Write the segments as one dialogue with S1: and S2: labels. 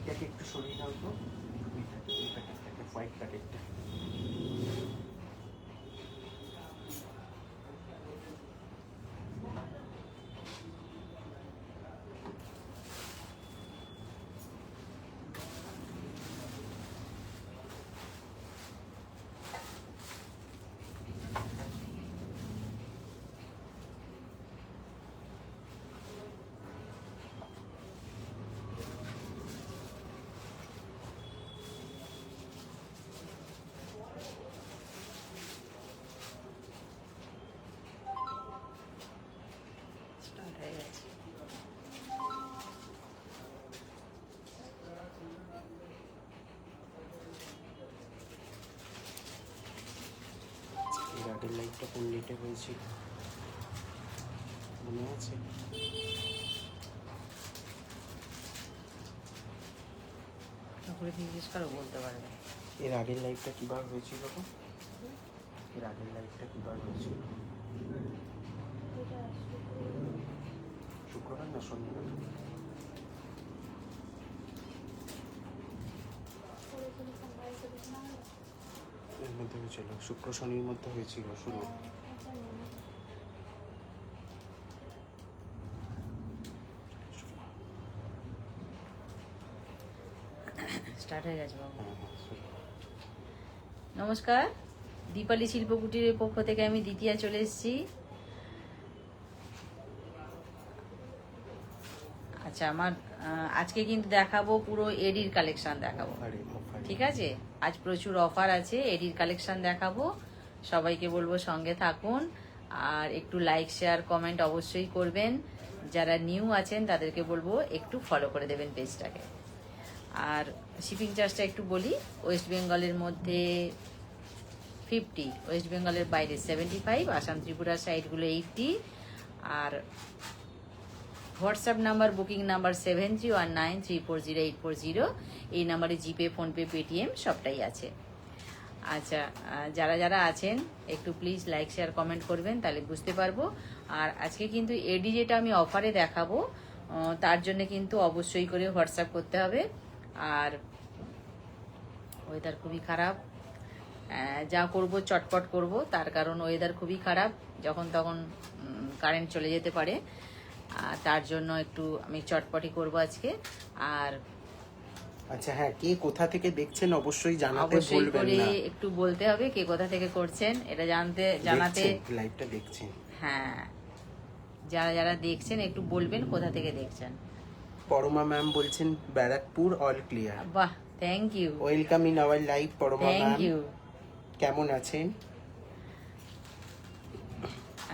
S1: এইটাকে একটু সরিয়ে দাও তো, এই প্যাকেটটাকে, হোয়াইট প্যাকেটটা। এর আগের লাইভটা কোন ডেটে হয়েছিল মনে আছে?
S2: জিজ্ঞেস করো, বলতে পারবে।
S1: এর আগের লাইভটা কিবার হয়েছিল গো? এর আগের লাইভটা কিবার হয়েছিল? শুক্রবার না শনিবার? এর মধ্যে হয়েছিল, শুক্র শনির মধ্যে হয়েছিল শুরু।
S2: স্টার্ট হয়ে গেছে বাবু।
S1: হ্যাঁ হ্যাঁ শুরু।
S2: নমস্কার, দীপালি শিল্পকুটিরের পক্ষ থেকে আমি দ্বিতীয়া চলে এসেছি। আচ্ছা, আমার আজকে কিন্তু দেখাবো পুরো এডির কালেকশন দেখাবো, ঠিক আছে? আজ প্রচুর অফার আছে, এডির কালেকশন দেখাবো। সবাইকে বলবো সঙ্গে থাকুন, আর একটু লাইক শেয়ার কমেন্ট অবশ্যই করবেন। যারা নিউ আছেন তাদেরকে বলবো একটু ফলো করে দেবেন পেজটাকে। আর শিপিং চার্জটা একটু বলি, ওয়েস্ট বেঙ্গলের মধ্যে 50, ওয়েস্ট বেঙ্গলের বাইরে 75, আসাম ত্রিপুরা সাইডগুলো 80। আর হোয়াটসঅ্যাপ নাম্বার, বুকিং নাম্বার 7319340840, এই নাম্বারে জিপে, ফোনপে, পেটিএম সবটাই আছে। আচ্ছা, যারা যারা আছেন একটু প্লিজ লাইক শেয়ার কমেন্ট করবেন, তাহলে বুঝতে পারবো। আর আজকে কিন্তু এডি যেটা আমি অফারে দেখাবো, তার জন্য কিন্তু অবশ্যই করে হোয়াটসঅ্যাপ করতে হবে। আর ওয়েদার খুবই খারাপ, যা করব চটপট করব, তার কারণ ওয়েদার খুবই খারাপ, যখন তখন কারেন্ট চলে যেতে পারে। তার জন্য একটু আমি চটপটি করব আজকে। আর
S1: আচ্ছা হ্যাঁ, কে কোথা থেকে দেখছেন অবশ্যই জানাতে
S2: অবশ্যই
S1: ভুলবেন
S2: করে
S1: না।
S2: একটু বলতে হবে কে কোথা থেকে করছেন, এটা জানাতে।
S1: লাইভটা দেখছেন?
S2: হ্যাঁ, যারা যারা দেখছেন একটু বলবেন কোথা থেকে দেখছেন।
S1: পরমা ম্যাম বলছেন ব্যারাকপুর, অল ক্লিয়ার।
S2: বাহ, thank you,
S1: welcome in our live Parama
S2: thank
S1: ma'am.
S2: You.
S1: কেমন আছেন?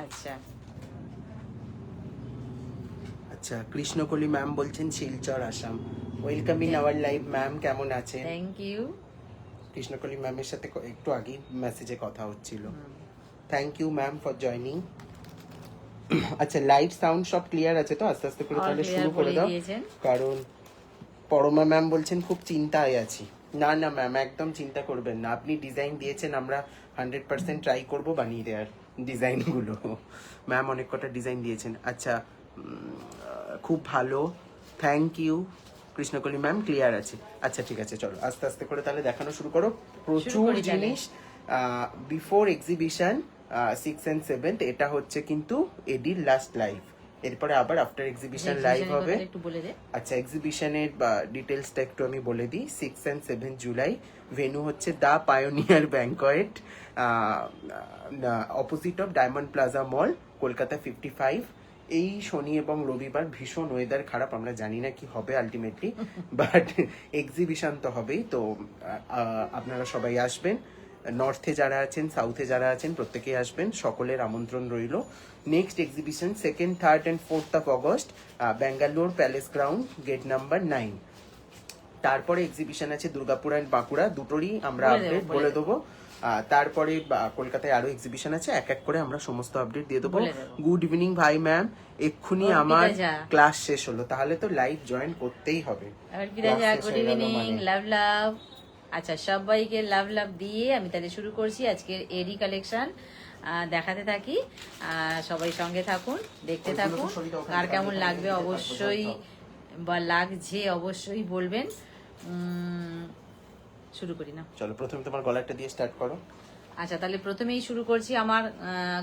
S2: আচ্ছা
S1: আচ্ছা, কৃষ্ণকলি ম্যাম বলছেন Silchar, Assam. Welcome in our live ma'am, কেমন আছেন?
S2: Thank you.
S1: কৃষ্ণকলি ম্যামের সাথে একটু আগেই মেসেজে কথা হচ্ছিল। Thank you ma'am for joining. আচ্ছা, লাইভ সাউন্ড সব ক্লিয়ার আছে তো? আস্তে আস্তে করে তাহলে শুরু করে দাও, কারণ পরমা ম্যাম বলছেন খুব চিন্তায় আছি। না না ম্যাম, একদম চিন্তা করবেন না, আপনি ডিজাইন দিয়েছেন, আমরা 100% ট্রাই করব বানিয়ে দেওয়ার ডিজাইনগুলো। ম্যাম অনেক কটা ডিজাইন দিয়েছেন। আচ্ছা, খুব ভালো, thank you Krishnakali ma'am, clear আছে। আচ্ছা ঠিক আছে, চলো আস্তে আস্তে করে তাহলে দেখানো শুরু করো। প্রচুর জিনিস বিফোর এক্সিবিশন 6 and 7, এটা হচ্ছে কিন্তু এডির লাস্ট লাইভ। এরপরে আবার আফটার এক্সিবিশন লাইভ হবে। আচ্ছা, এক্সিবিশনের ডিটেলসটা একটু আমি বলে দিই। 6 and 7 জুলাই, ভেন্যু হচ্ছে the pioneer banquet, opposite of diamond plaza mall, Kolkata 55। এই শনি এবং রবিবার ভীষণ ওয়েদার খারাপ, আমরা জানি না কি হবে আলটিমেটলি, বাট এক্সিবিশন তো হবেই। তো আপনারা সবাই আসবেন, নর্থে যারা আছেন, সাউথে যারা আছেন, প্রত্যেকেই আসবেন, সকলের আমন্ত্রণ রইল। Next exhibition 2nd, 3rd and 4th of August, Bangalore palace ground, gate number 9। তারপরে এক্সিবিশন আছে দুর্গাপুর এন্ড বাঁকুড়া, দুটোরই আমরা আপডেট বলে দেবো। তারপরে কলকাতায় আরো এক্সিবিশন আছে, এক এক করে আমরা সমস্ত আপডেট দিয়ে দেবো। গুড ইভিনিং ভাই ম্যাম, এক্ষুনি আমার ক্লাস শেষ হলো, তাহলে তো লাইভ জয়েন করতেই হবে।
S2: গুড ইভিনিং, লাভ লাভ। আচ্ছা, সবাইকে লাভ লাভ দিয়ে আমি তাহলে শুরু করছি আজকের এডি কালেকশন দেখাতে থাকি। সবাই সঙ্গে থাকুন, দেখতে থাকুন, কার কেমন লাগবে অবশ্যই বা লাগছে অবশ্যই বলবেন। শুরু করি না।
S1: চলো প্রথমে তোমার গলাটা দিয়ে স্টার্ট করো।
S2: আচ্ছা, তাহলে প্রথমেই শুরু করছি আমার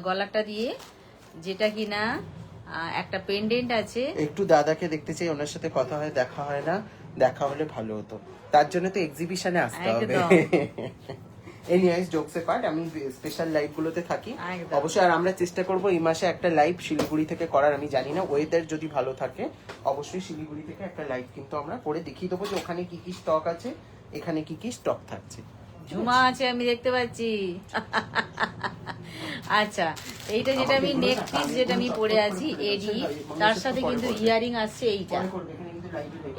S2: গলাটা দিয়ে, যেটা কিনা একটা পেন্ডেন্ট আছে।
S1: একটু দাদাকে দেখতে চাই, ওনার সাথে কথা হয়, দেখা হয় না, দেখা হলে ভালো হতো। তার জন্য তো এক্সিবিশনে আসতে হবে।
S2: একদম।
S1: এনিওয়েজ জোকস এপার্ট, আমি স্পেশাল লাইভ গুলোতে থাকি
S2: একদম।
S1: অবশ্যই। আর আমরা চেষ্টা করব এই মাসে একটা লাইভ শিলিগুড়ি থেকে করার। আমি জানি না ওয়েদার যদি ভালো থাকে, অবশ্যই শিলিগুড়ি থেকে একটা লাইভ কিন্তু আমরা করে দেখিয়ে দেবো যে ওখানে কি কি স্টক আছে, এখানে কি কি স্টক থাকছে।
S2: ঝুমা আছে আমি দেখতে পাচ্ছি। আচ্ছা, এইটা যেটা আমি নেক পিস যেটা আমি পরে আছি এডি, তার সাথে কিন্তু ইয়ারিং আসছে। এইটা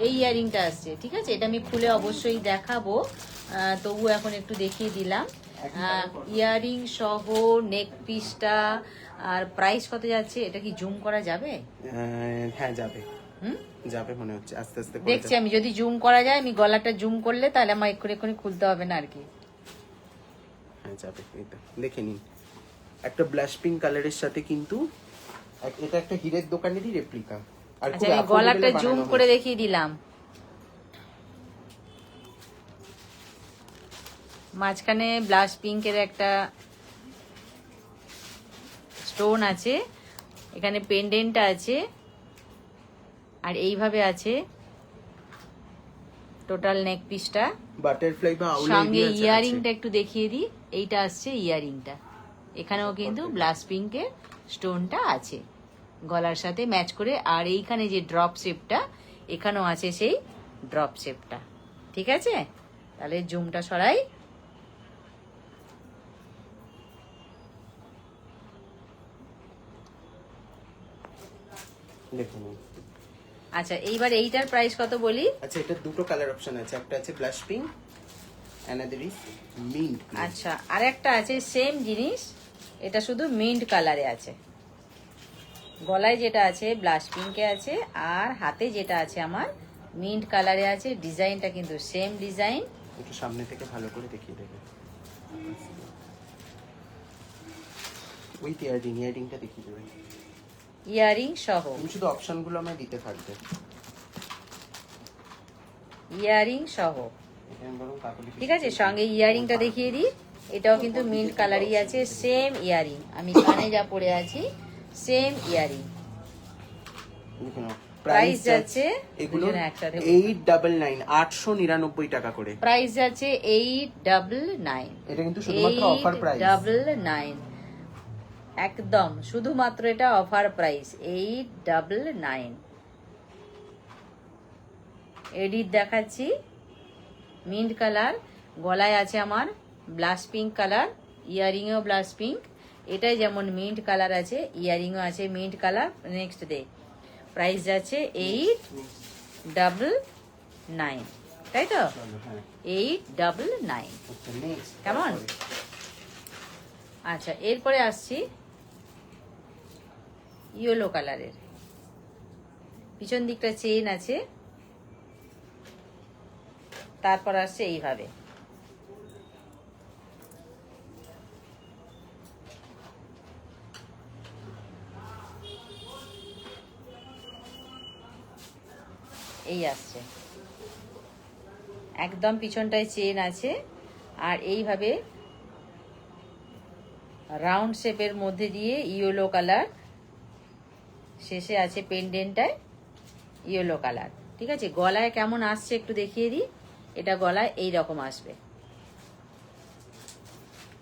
S2: এই ইয়ারিংটা আসছে, ঠিক আছে। এটা আমি খুলে অবশ্যই দেখাবো, তবু এখন একটু দেখিয়ে দিলাম। ইয়ারিং সহ নেক পিসটা। আর প্রাইস কত যাচ্ছে, এটা কি জুম করা যাবে?
S1: হ্যাঁ যাবে, যাবে মনে হচ্ছে, আস্তে আস্তে করে
S2: দেখছি আমি, যদি জুম করা যায়। আমি গলাটা জুম করলে তাহলে আমার এক্ষুনি খুলতে হবে না আর কি।
S1: হ্যাঁ যাবে, এটা দেখে নিন। একটা ব্লাশ পিঙ্ক কালারের সাথে কিন্তু এটা একটা হীরের দোকানেরই রেপ্লিকা। আর
S2: আচ্ছা, আমি গলাটা জুম করে দেখিয়ে দিলাম। মাঝখানে ব্লাশ পিঙ্কের একটা স্টোন আছে, এখানে পেন্ডেন্টটা আছে, আর এইভাবে আছে টোটাল নেক পিসটা।
S1: বাটারফ্লাই বা আউল
S2: সঙ্গে ইয়ারিংটা একটু দেখিয়ে দিই। এইটা আসছে ইয়ারিংটা, এখানেও কিন্তু ব্লাশ পিঙ্কের স্টোনটা আছে গলার সাথে ম্যাচ করে। আর এইখানে যে ড্রপ শেপটা, এখানেও আছে সেই ড্রপ শেপটা, ঠিক আছে। তাহলে জুমটা সরাই।
S1: দেখুন।
S2: আচ্ছা, এইবার এইটার প্রাইস কত বলি।
S1: আচ্ছা, এটা দুটো কালার অপশন আছে, একটা আছে blush pink, another is meant.
S2: আচ্ছা, আর একটা আছে সেম জিনিস, এটা শুধু মিন্ট কালারে আছে। গলায় যেটা আছে ব্লাশ পিঙ্কে আছে, আর হাতে যেটা আছে আমার মিন্ট কালারে আছে। ডিজাইনটা কিন্তু সেম ডিজাইন।
S1: একটু সামনে থেকে ভালো করে দেখিয়ে দেবে। উইথ ইয়ারিং, ইয়ারিংটা দেখিয়ে দেবে।
S2: ইয়ারিং সহ,
S1: তুমি শুধু অপশনগুলো আমায় দিতে থাকবে।
S2: ইয়ারিং সহ, ঠিক আছে। সঙ্গে ইয়ারিংটা দেখিয়ে দিই। এটাও কিন্তু মিন্ট কালারই আছে, সেম ইয়ারিং। আমি কানে যা পরে আছি সেম ইয়ারিং। প্রাইস যাচ্ছে
S1: এগুলো
S2: একসাথে
S1: 899, 899 টাকা করে
S2: প্রাইস যাচ্ছে। 899,
S1: এটা কিন্তু শুধুমাত্র অফার প্রাইস।
S2: 899 একদম, শুধুমাত্র এটা অফার প্রাইস 899। এডিট দেখাচ্ছি, মিন্ট কালার। গলায় আছে আমার ব্লাশ পিঙ্ক কালার, ইয়ারিংও ব্লাশ পিঙ্ক। এটাই যেমন মিন্ট কালার আছে, ইয়ারিংও আছে mint colour. Next day price যাচ্ছে 899, তাই তো? 899, কেমন? আচ্ছা, এরপরে আসছি ইয়েলো কালারের। পিছন দিকটা চেইন আছে, তারপর আসছে এইভাবে। এই আসছে, একদম পিছনটায় চেন আছে, আর এইভাবে রাউন্ড শেপের মধ্যে দিয়ে ইয়েলো কালার, শেষে আছে পেন্ডেন্টটায় ইয়েলো কালার, ঠিক আছে। গলায় কেমন আসছে একটু দেখিয়ে দিই। এটা গলায় এই রকম আসবে,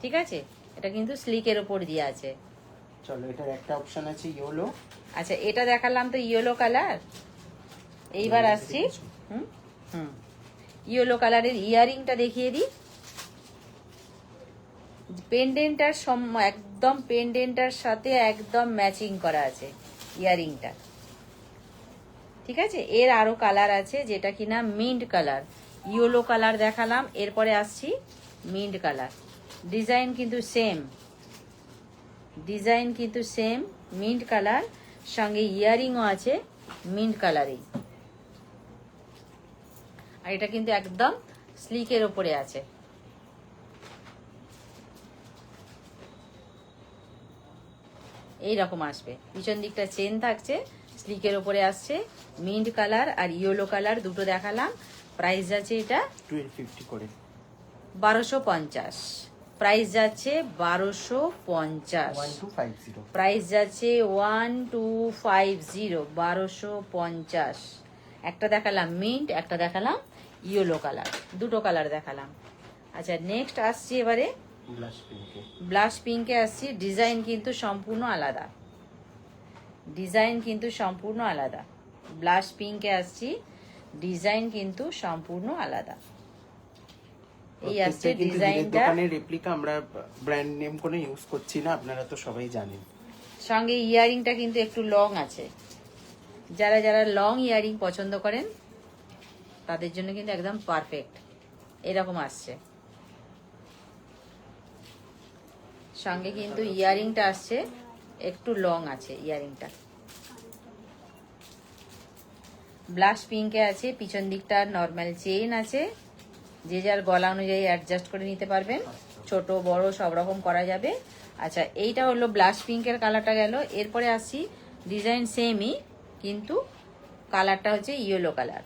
S2: ঠিক আছে। এটা কিন্তু স্লিকের ওপর দিয়ে আছে।
S1: চলো, এটার একটা অপশন আছে ইয়েলো।
S2: আচ্ছা, এটা দেখালাম তো ইয়েলো কালার। এইবার আসছি ইয়েলো কালারের ইয়ারিংটা দেখিয়ে দিই। পেন্ডেন্টার একদম পেন্ডেন্টার সাথে একদম ম্যাচিং করা আছে ইয়ারিংটা, ঠিক আছে। এর আরো কালার আছে, যেটা কিনা মিন্ট কালার। ইয়েলো কালার দেখালাম, এরপরে আসছি মিন্ট কালার। ডিজাইন কিন্তু সেম, ডিজাইন কিন্তু সেম, মিন্ট কালার। সঙ্গে ইয়ারিংও আছে মিন্ট কালারেই। আর এটা কিন্তু একদম স্লিকের ওপরে আছে। এই রকম আসবে, পিছন দিকটা চেন থাকছে, স্লিকের ওপরে আসছে। মিন্ট কালার আর ইয়েলো কালার দুটো দেখালাম। প্রাইস যাচ্ছে এটা
S1: 1250 করে।
S2: 1250, প্রাইস যাচ্ছে 1250,
S1: 1250।
S2: প্রাইস যাচ্ছে 1250, 1250। একটা দেখালাম মিন্ট, একটা দেখালাম ইয়েলো কালার, দুটো কালার দেখালাম। আচ্ছা নেক্সট আসছি এবারে
S1: ব্লাশ পিঙ্কে।
S2: ব্লাশ পিঙ্কে আসছি। ডিজাইন কিন্তু সম্পূর্ণ আলাদা, ডিজাইন কিন্তু সম্পূর্ণ আলাদা। ব্লাশ পিঙ্কে আসছি, ডিজাইন কিন্তু সম্পূর্ণ আলাদা। এই আসছে ডিজাইনটা।
S1: দোকানের রেপ্লিকা, আমরা ব্র্যান্ড নেম কোনো ইউজ করছি না, আপনারা তো সবাই জানেন।
S2: সঙ্গে ইয়ারিংটা কিন্তু একটু লং আছে, যারা যারা লং ইয়ারিং পছন্দ করেন তাদের জন্য কিন্তু একদম পারফেক্ট। এরকম আসছে, সঙ্গে কিন্তু ইয়ারিংটা আসছে একটু লং আছে ইয়ারিংটা। ব্লাশ পিঙ্কে আছে, পিছন দিকটা নর্মাল চেইন আছে, যে যার গলা অনুযায়ী অ্যাডজাস্ট করে নিতে পারবেন, ছোট বড় সব রকম করা যাবে। আচ্ছা এইটা হলো ব্লাশ পিঙ্কের কালারটা গেল। এরপরে আসছি ডিজাইন সেমই কিন্তু কালারটা হচ্ছে ইয়েলো কালার।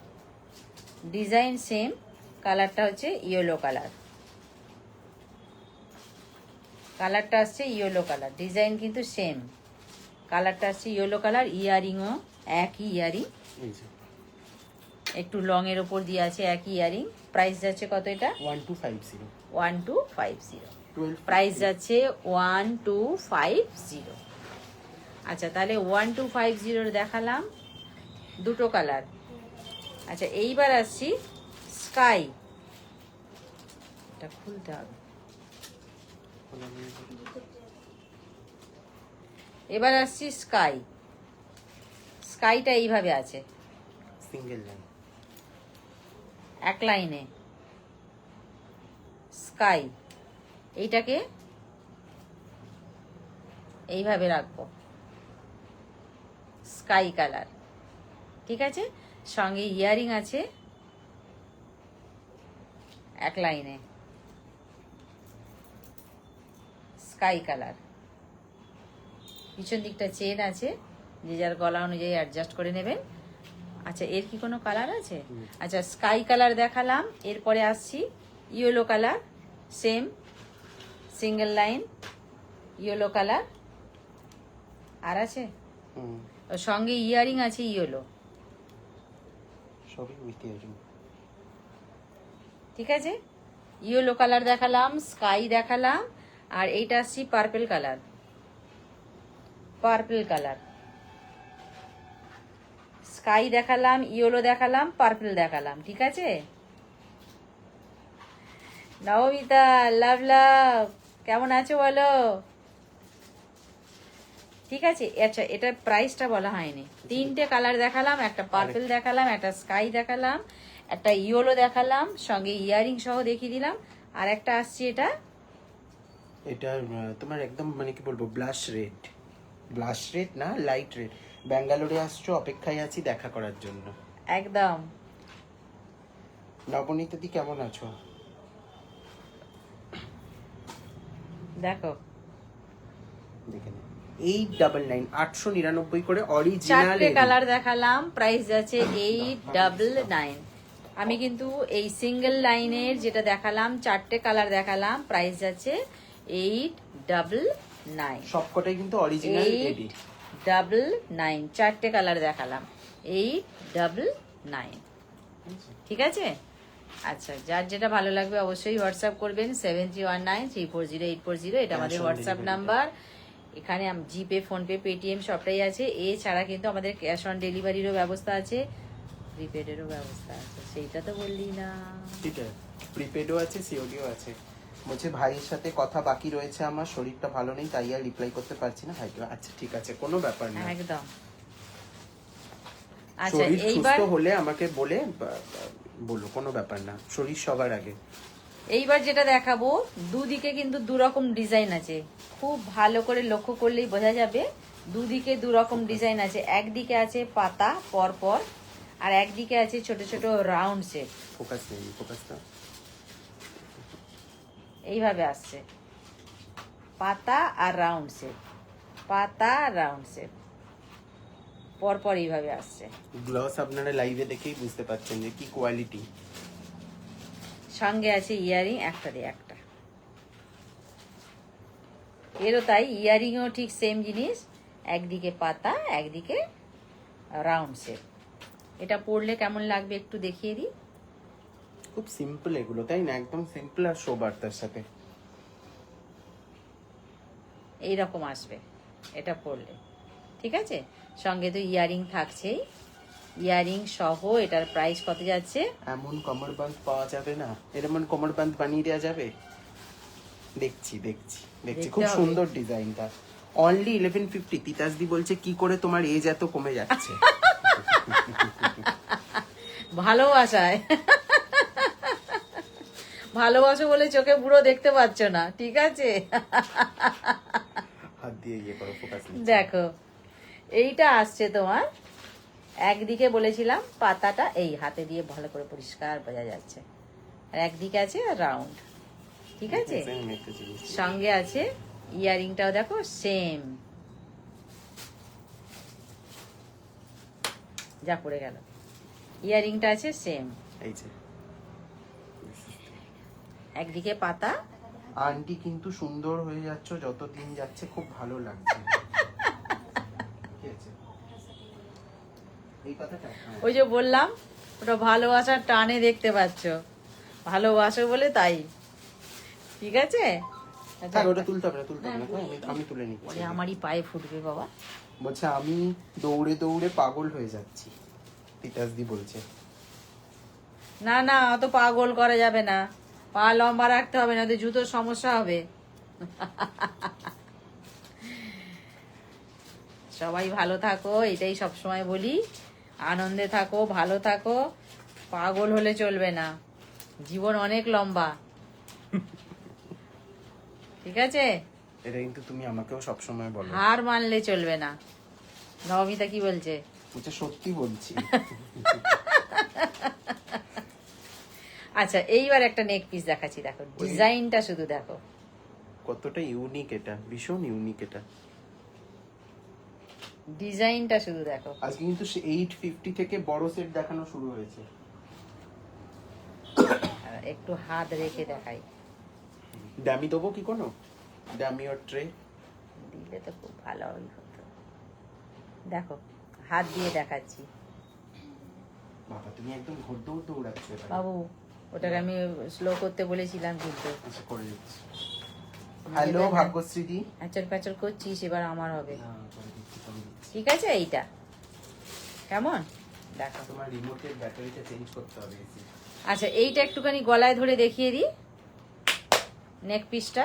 S2: ডিজাইন সেম, কালারটা হচ্ছে ইয়েলো কালার। কালারটা আসছে ইয়েলো কালার, ডিজাইন কিন্তু সেম, কালারটা আসছে ইয়েলো কালার। ইয়ারিংও একই ইয়ারিং, একটু লং এর ওপর দিয়ে আছে একই ইয়ারিং। প্রাইস যাচ্ছে কত এটা?
S1: 1250।
S2: 1250, প্রাইস যাচ্ছে 1250। আচ্ছা তাহলে 1250 দেখালাম দুটো কালার। আচ্ছা এইবার আসছি স্কাই, এটা খুলতে হবে। এবার আসছি স্কাই। স্কাইটা এইভাবে আছে,
S1: সিঙ্গেল লাইন,
S2: এক লাইনে স্কাই। এইটাকে এইভাবে রাখবো, স্কাই কালার, ঠিক আছে। সঙ্গে ইয়ারিং আছে এক লাইনে, স্কাই কালার। পিছন দিকটা চেন আছে, যে যার গলা অনুযায়ী অ্যাডজাস্ট করে নেবেন। আচ্ছা এর কি কোনো কালার আছে? আচ্ছা স্কাই কালার দেখালাম, এরপরে আসছি yellow colour, same single line yellow colour. আর আছে ওর সঙ্গে ইয়ারিং আছে ইয়েলো,
S1: সবই উইথ ইয়ারিং,
S2: ঠিক আছে। ইয়েলো কালার দেখালাম, স্কাই দেখালাম, আর এইটা আসছি purple colour. Purple colour, sky দেখালাম, ইয়েলো দেখালাম, পার্পল দেখালাম, ঠিক আছে। নবমিতা লাভ লাভ, কেমন আছো বলো? ঠিক আছে। আচ্ছা এটা প্রাইসটা বলা হয়নি। তিনটে কালার দেখালাম, একটা পার্পল দেখালাম, একটা স্কাই দেখালাম, একটা ইয়েলো দেখালাম, সঙ্গে ইয়ারিং সহ দেখিয়ে দিলাম। আর একটা আসছে এটা,
S1: এটা তোমার একদম মানে কি বলবো, ব্লাশ রেড। ব্লাশ রেড না, লাইট রেড। ব্যাঙ্গালোরে আসছো, অপেক্ষায় আছি দেখা করার জন্য।
S2: একদম।
S1: নবনীতা দি কেমন আছো?
S2: দেখো
S1: দেখে নাও। 899, 899 করে অরিজিনাল।
S2: চারটে কালার দেখালাম, প্রাইস যাচ্ছে 899। আমি কিন্তু এই সিঙ্গেল লাইনের যেটা দেখালাম, চারটে কালার দেখালাম, প্রাইস যাচ্ছে 899।
S1: সবকটাই কিন্তু অরিজিনাল এডি।
S2: 899, চারটে কালার দেখালাম, 899, ঠিক আছে। আচ্ছা যার যেটা ভালো লাগবে অবশ্যই হোয়াটসঅ্যাপ করবেন 7319340840, এটা আমাদের হোয়াটসঅ্যাপ নাম্বার। এখানে জিপে, ফোনপে, পেটিএম সবটাই আছে। এছাড়া কিন্তু আমাদের ক্যাশ অন ডেলিভারিরও ব্যবস্থা আছে, প্রিপেডেরও ব্যবস্থা আছে। সেইটা তো বললি না।
S1: ঠিক আছে, প্রিপেডও আছে, সিওডিও আছে। বলছে ভাইয়ের সাথে কথা বাকি রয়েছে, আমার শরীরটা ভালো নেই তাই আর রিপ্লাই করতে পারছি না ভাইকে। আচ্ছা ঠিক আছে, কোনো ব্যাপার না,
S2: একদম। আচ্ছা
S1: শরীর
S2: এইবার
S1: সুস্থ হলে আমাকে বলে বলো, কোনো ব্যাপার না, শরীর সবার আগে।
S2: এইবার যেটা দেখাবো, দুদিকে কিন্তু দুরকম ডিজাইন আছে, খুব ভালো করে লক্ষ্য করলেই বোঝা যাবে। দুদিকে দুরকম ডিজাইন আছে, একদিকে আছে পাতা পর পর, আর একদিকে আছে ছোট ছোট রাউন্ড শেপ।
S1: ফোকাস নেই, ফোকাসটা
S2: এইভাবে আসছে, পাতা আর রাউন্ড শেপ, পাতা রাউন্ড শেপ, পরপর এইভাবে আসছে।
S1: গ্লস আপনারা লাইভে দেখেই বুঝতে পারছেন যে কি কোয়ালিটি।
S2: সঙ্গে আছে ইয়ারিং, একটা দিয়ে একটা। এরও তাই, ইয়ারিংও ঠিক সেম জিনিস, একদিকে পাতা একদিকে রাউন্ড শেপ। এটা পরলে কেমন লাগবে একটু দেখিয়ে দিই।
S1: খুব সিম্পল এগুলো, তাই না? একদম সিম্পল আর সোবার তার সাথে।
S2: এইরকম আসবে এটা পরলে, ঠিক আছে? সঙ্গে তো ইয়ারিং থাকছেই, ইয়ারিং সহ এটার প্রাইস কত যাচ্ছে?
S1: এমন কমর বাঁধ পাওয়া যাবে না, এরকম কমর বাঁধ বানিয়ে দেওয়া যাবে? দেখছি দেখছি দেখছি,
S2: দেখতে
S1: খুব
S2: হবে।
S1: সুন্দর ডিজাইনটা। অনলি 1150। তিতাসদি বলছে কি করে তোমার এজ এত কমে যাচ্ছে?
S2: ভালোবাসায় ভালোবাসো বলে চোখে পুরো দেখতে পাচ্ছ না, ঠিক আছে?
S1: হাত দিয়ে ইয়ে করো, ফোকাস।
S2: দেখো এইটা আসছে তোমার, একদিকে বলেছিলাম পাতাটা এই হাতে দিয়ে ভালো করে পরিষ্কার বোঝা যাচ্ছে, আর একদিকে আছে রাউন্ড, ঠিক আছে? সঙ্গে আছে ইয়ারিংটাও দেখো সেম, যা পড়ে গেল, ইয়ারিংটা আছে সেম,
S1: এই যে
S2: একদিকে পাতা।
S1: আন্টি কিন্তু সুন্দর হয়ে যাচ্ছ যত দিন যাচ্ছে, খুব ভালো লাগছে। কি আছে? এই কথাটা? হ্যাঁ।
S2: ওই যে বললাম ওটা ভালোবাসার টানে দেখতে পাচ্ছ, ভালোবাসো বলে তাই, ঠিক আছে?
S1: থাক, ওটা তুলতে হবে না, তুলতে হবে না, আমি তুলে নিচ্ছি।
S2: ওরে আমারই পায়ে ফুটবে বাবা।
S1: বলছে আমি দৌড়ে দৌড়ে পাগল হয়ে যাচ্ছি, তিতাসদি বলছে।
S2: না না, অত পাগল করা যাবে না, পা লম্বা রাখতে হবে, না তো জুতোর সমস্যা হবে। সবাই ভালো থাকো, এটাই সব সময় বলি, আনন্দে থাকো, ভালো থাকো, পাগল হলে চলবে না, জীবন অনেক লম্বা, ঠিক আছে?
S1: এটা কিন্তু তুমি আমাকেও সবসময় বলো।
S2: হার মানলে চলবে না। নবমিতা কি বলছে?
S1: বলছে সত্যি বলছি।
S2: আচ্ছা এইবার একটা নেক পিস দেখাচ্ছি, দেখো ডিজাইনটা শুধু দেখো,
S1: কতটা ইউনিক, এটা ভীষণ ইউনিক। এটা
S2: ডিজাইনটা শুধু দেখো।
S1: আজকে কিন্তু 850 থেকে বড় সেট দেখানো শুরু হয়েছে।
S2: আর একটু হাত রেখে দেখাই,
S1: ডামি দেবো কি কোনো? ডামি আর ট্রে
S2: দিলে তো খুব ভালো হতো। দেখো হাত দিয়ে দেখাচ্ছি।
S1: বাবা তুমি একদম ঘোর দৌড় দৌড়াচ্ছ এবারে।
S2: বাবু ওটাকে আমি স্লো করতে বলেছিলাম কিন্তু।
S1: আচ্ছা করে দিচ্ছি। হ্যালো ভাগ্যশ্রীদি।
S2: আচর প্যাচর করছিস, এবার আমার হবে,
S1: না, করে দিচ্ছি, করে দিচ্ছি।
S2: ঠিক আছে? এইটা কেমন দেখো।
S1: তোমার রিমোটের ব্যাটারিটা চেঞ্জ করতে হবে এসি।
S2: আচ্ছা এইটা একটুখানি গলায় ধরে দেখিয়ে দিই, নেক পিসটা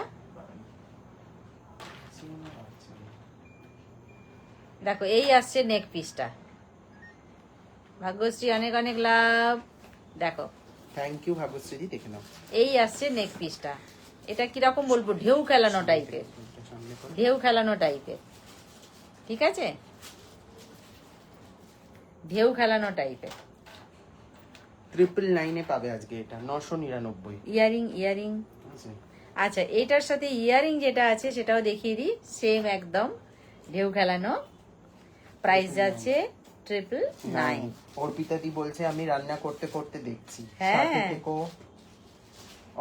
S2: দেখো, এই আসছে নেক পিসটা। ভাগ্যশ্রী অনেক অনেক লাভ। দেখো
S1: থ্যাংক ইউ ভাগ্যশ্রীদি, দেখে নাও।
S2: এই আসছে নেক পিসটা। এটা কিরকম বলবো, ঢেউ খেলানো টাইপের,
S1: সামনে করো।
S2: ঢেউ খেলানো টাইপের, ঠিক আছে? ঢেউ খেলানো টাইপের।
S1: 999 পাবে আজকে এটা, 999।
S2: Earring, earring.
S1: আচ্ছা
S2: আচ্ছা এটার সাথে ইয়ারিং যেটা আছে সেটাও দেখিয়ে দিই, সেম একদম ঢেউ খেলানো। প্রাইস যাচ্ছে 999।
S1: অর্পিতাদি বলছে আমি রান্না করতে করতে দেখছি।
S2: হ্যাঁ।
S1: সাথে থেকো।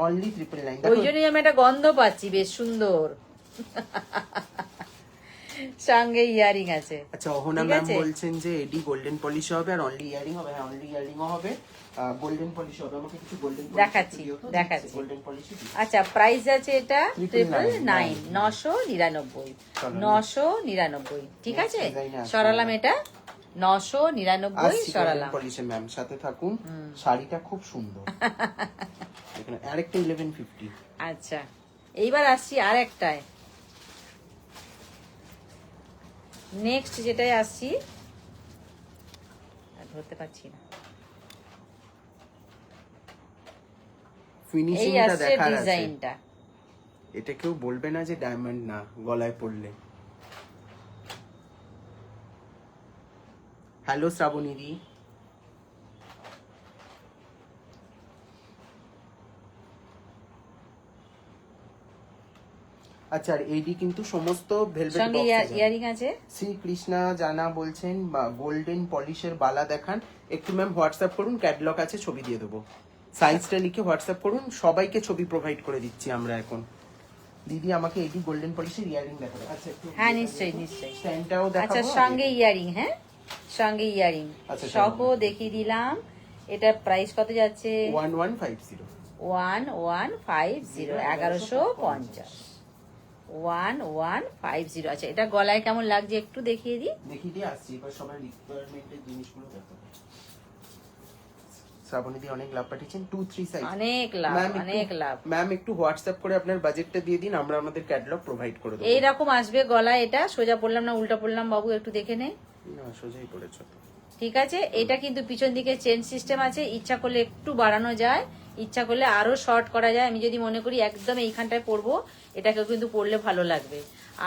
S1: অনলি 999।
S2: ওই জন্যই আমি একটা গন্ধ পাচ্ছি বেশ সুন্দর। সঙ্গে ইয়ারিং আছে।
S1: আচ্ছা অহনা
S2: ঠিক
S1: ম্যাম
S2: আছে?
S1: বলছেন যে এডি গোল্ডেন পলিশ হবে আর অনলি ইয়ারিং হবে। হ্যাঁ অনলি ইয়ারিংও হবে, গোল্ডেন পলিশ হবে। আমাকে কিছু গোল্ডেন পলিশ
S2: দেখাচ্ছি, দেখাচ্ছি।
S1: গোল্ডেন পলিশই দিই।
S2: আচ্ছা প্রাইস আছে এটা
S1: 999,
S2: 999, 999, ঠিক
S1: Next
S2: আছে?
S1: design আসবে।
S2: সরালাম এটা 999 সরালাম।
S1: পলিশে ম্যাম সাথে থাকুন। শাড়িটা খুব সুন্দর। এখানে আরেকটা 1150।
S2: আচ্ছা এইবার আসছি আর একটায়, নেক্সট যেটাই আসছি, আর ধরতে পারছি না। এই
S1: ফিনিশিংটা
S2: আসছে
S1: দেখার আছে।
S2: ডিজাইনটা,
S1: এটা কেউ বলবে না যে ডায়মন্ড না গলায় পড়লে। হ্যালো শ্রাবণীদি। আচ্ছা আর এইডি কিন্তু সমস্ত ভেলভেট
S2: সঙ্গে ইয়ারিং আছে।
S1: শ্রী কৃষ্ণা জানা বলছেন গোল্ডেন পলিশের বালা দেখান একটু। ম্যাম হোয়াটসঅ্যাপ করুন, ক্যাটালগ আছে, ছবি দিয়ে দেবো। সাইজটা লিখে হোয়াটসঅ্যাপ করুন, সবাইকে ছবি প্রোভাইড করে দিচ্ছি আমরা এখন। দিদি আমাকে এডি গোল্ডেন পলিশের ইয়ারিং দেখাবে। আচ্ছা একটু
S2: হ্যাঁ নিশ্চয়ই নিশ্চয়ই।
S1: স্ট্যান্ডটাও দেখাবো।
S2: আচ্ছা সঙ্গে ইয়ারিং, হ্যাঁ সঙ্গে ইয়ারিং
S1: আচ্ছা,
S2: সহ দেখিয়ে দিলাম। এটার প্রাইস কত যাচ্ছে?
S1: 1150
S2: 1150 1150 1150। আচ্ছা এটা গলায় কেমন লাগছে একটু দেখিয়ে দিই।
S1: দেখিয়ে দিয়ে আসছি। এবার সবাই রিকোয়ারমেন্টের জিনিসগুলো দেখো। শ্রাবণী দি অনেক লাভ পাঠিয়েছেন, 2-3 সাইজ
S2: অনেক লাভ অনেক লাভ।
S1: ম্যাম একটু হোয়াটসঅ্যাপ করে আপনার বাজেটটা দিয়ে দিন, আমরা আমাদের ক্যাটালগ প্রোভাইড করে দেবো।
S2: এইরকম আসবে গলায়। এটা সোজা পড়লাম না উল্টা পড়লাম বাবু, একটু দেখে নে।
S1: না সোজাই পড়েছো তো।
S2: ঠিক আছে, এটা কিন্তু পিছন দিকে চেন সিস্টেম আছে, ইচ্ছা করলে একটু বাড়ানো যায়, ইচ্ছা করলে আরো শর্ট করা যায়। আমি যদি মনে করি একদম এইখানটায় পরবো, এটাকেও কিন্তু পরলে ভালো লাগবে।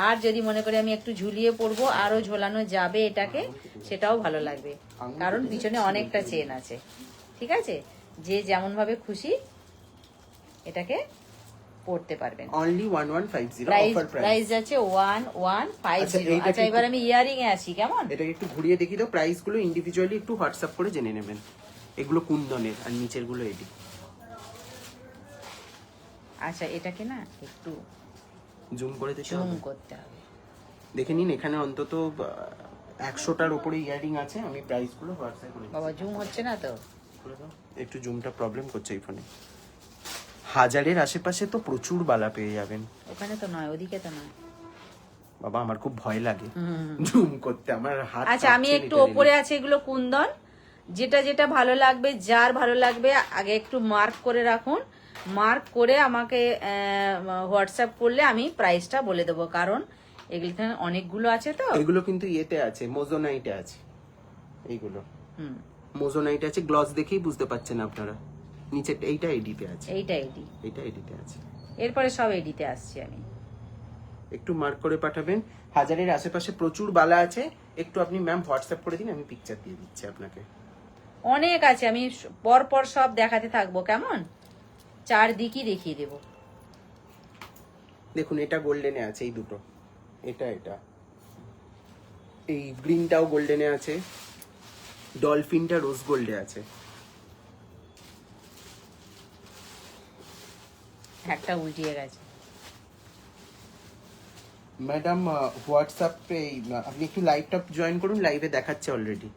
S2: আর যদি মনে করি আমি একটু ঝুলিয়ে পরবো, আরো ঝোলানো যাবে এটাকে, সেটাও ভালো লাগবে, কারণ পিছনে অনেকটা চেন আছে। ঠিক আছে, যে যেমন ভাবে খুশি এটাকে পড়তে পারবেন।
S1: Only 1150 offer price.
S2: প্রাইস আছে 1150। আচ্ছা এবার আমি ইয়ারিং এ আসি, কেমন?
S1: এটাকে একটু ঘুরিয়ে দেখি তো, প্রাইস গুলো ইন্ডিভিজুয়ালি একটু হোয়াটসঅ্যাপ করে জেনে নেবেন। এগুলো কুন্দনের আর নিচের গুলো এডি।
S2: আচ্ছা এটাকে না একটু
S1: জুম করে দেখতে
S2: জুম
S1: হবে।
S2: করতে হবে।
S1: দেখে নিন, এখানে অন্তত 100টার উপরে ইয়ারিং আছে। আমি প্রাইস গুলো হোয়াটসঅ্যাপ করে
S2: বাবা জুম হচ্ছে না তো।
S1: একটু জুমটা প্রবলেম করছে এই ফোনে। হাজারের আশেপাশে তো প্রচুর বালা পেয়ে যাবেন।
S2: ওখানে তো নয়, ওদিকে তো নয়
S1: বাবা আমার খুব ভয় লাগে জুম করতে, আমার হাত।
S2: আচ্ছা আমি একটু ওপরে আছে, এগুলো কুন্দন। যেটা যেটা ভালো লাগবে, যার ভালো লাগবে আগে একটু মার্ক করে রাখুন। মার্ক করে আমাকে হোয়াটসঅ্যাপ করলে আমি প্রাইসটা বলে দেবো, কারণ এগুলো অনেকগুলো আছে তো।
S1: এগুলো কিন্তু ইয়েতে আছে, মোজোনাইটে আছে এইগুলো।
S2: হুম
S1: মোজোনাইট আছে, গ্লস দেখেই বুঝতে পারছেন আপনারা। নিচে এইটা এডিতে আছে,
S2: এইটা এডি,
S1: এইটা এডিতে আছে।
S2: এরপরে সব এডিতে আসছি আমি।
S1: একটু মার্ক করে পাঠাবেন। হাজারের আশেপাশে প্রচুর বালা আছে, একটু আপনি ম্যাম হোয়াটসঅ্যাপ করে দিন, আমি পিকচার দিয়ে দিচ্ছি আপনাকে।
S2: অনেক আছে, আমি পর পর সব দেখাতে থাকবো, কেমন? চারদিকই দেখিয়ে দেবো।
S1: দেখুন এটা গোল্ডেনে আছে, এই দুটো, এটা এটা এই গ্রিনটাও গোল্ডেনে আছে, ডলফিনটা রোজ গোল্ডে আছে।
S2: একটা উল্টিয়ে গেছে।
S1: ম্যাডাম হোয়াটসঅ্যাপে আপনি একটু লাইভটা জয়েন করুন, লাইভে দেখাচ্ছে অলরেডি।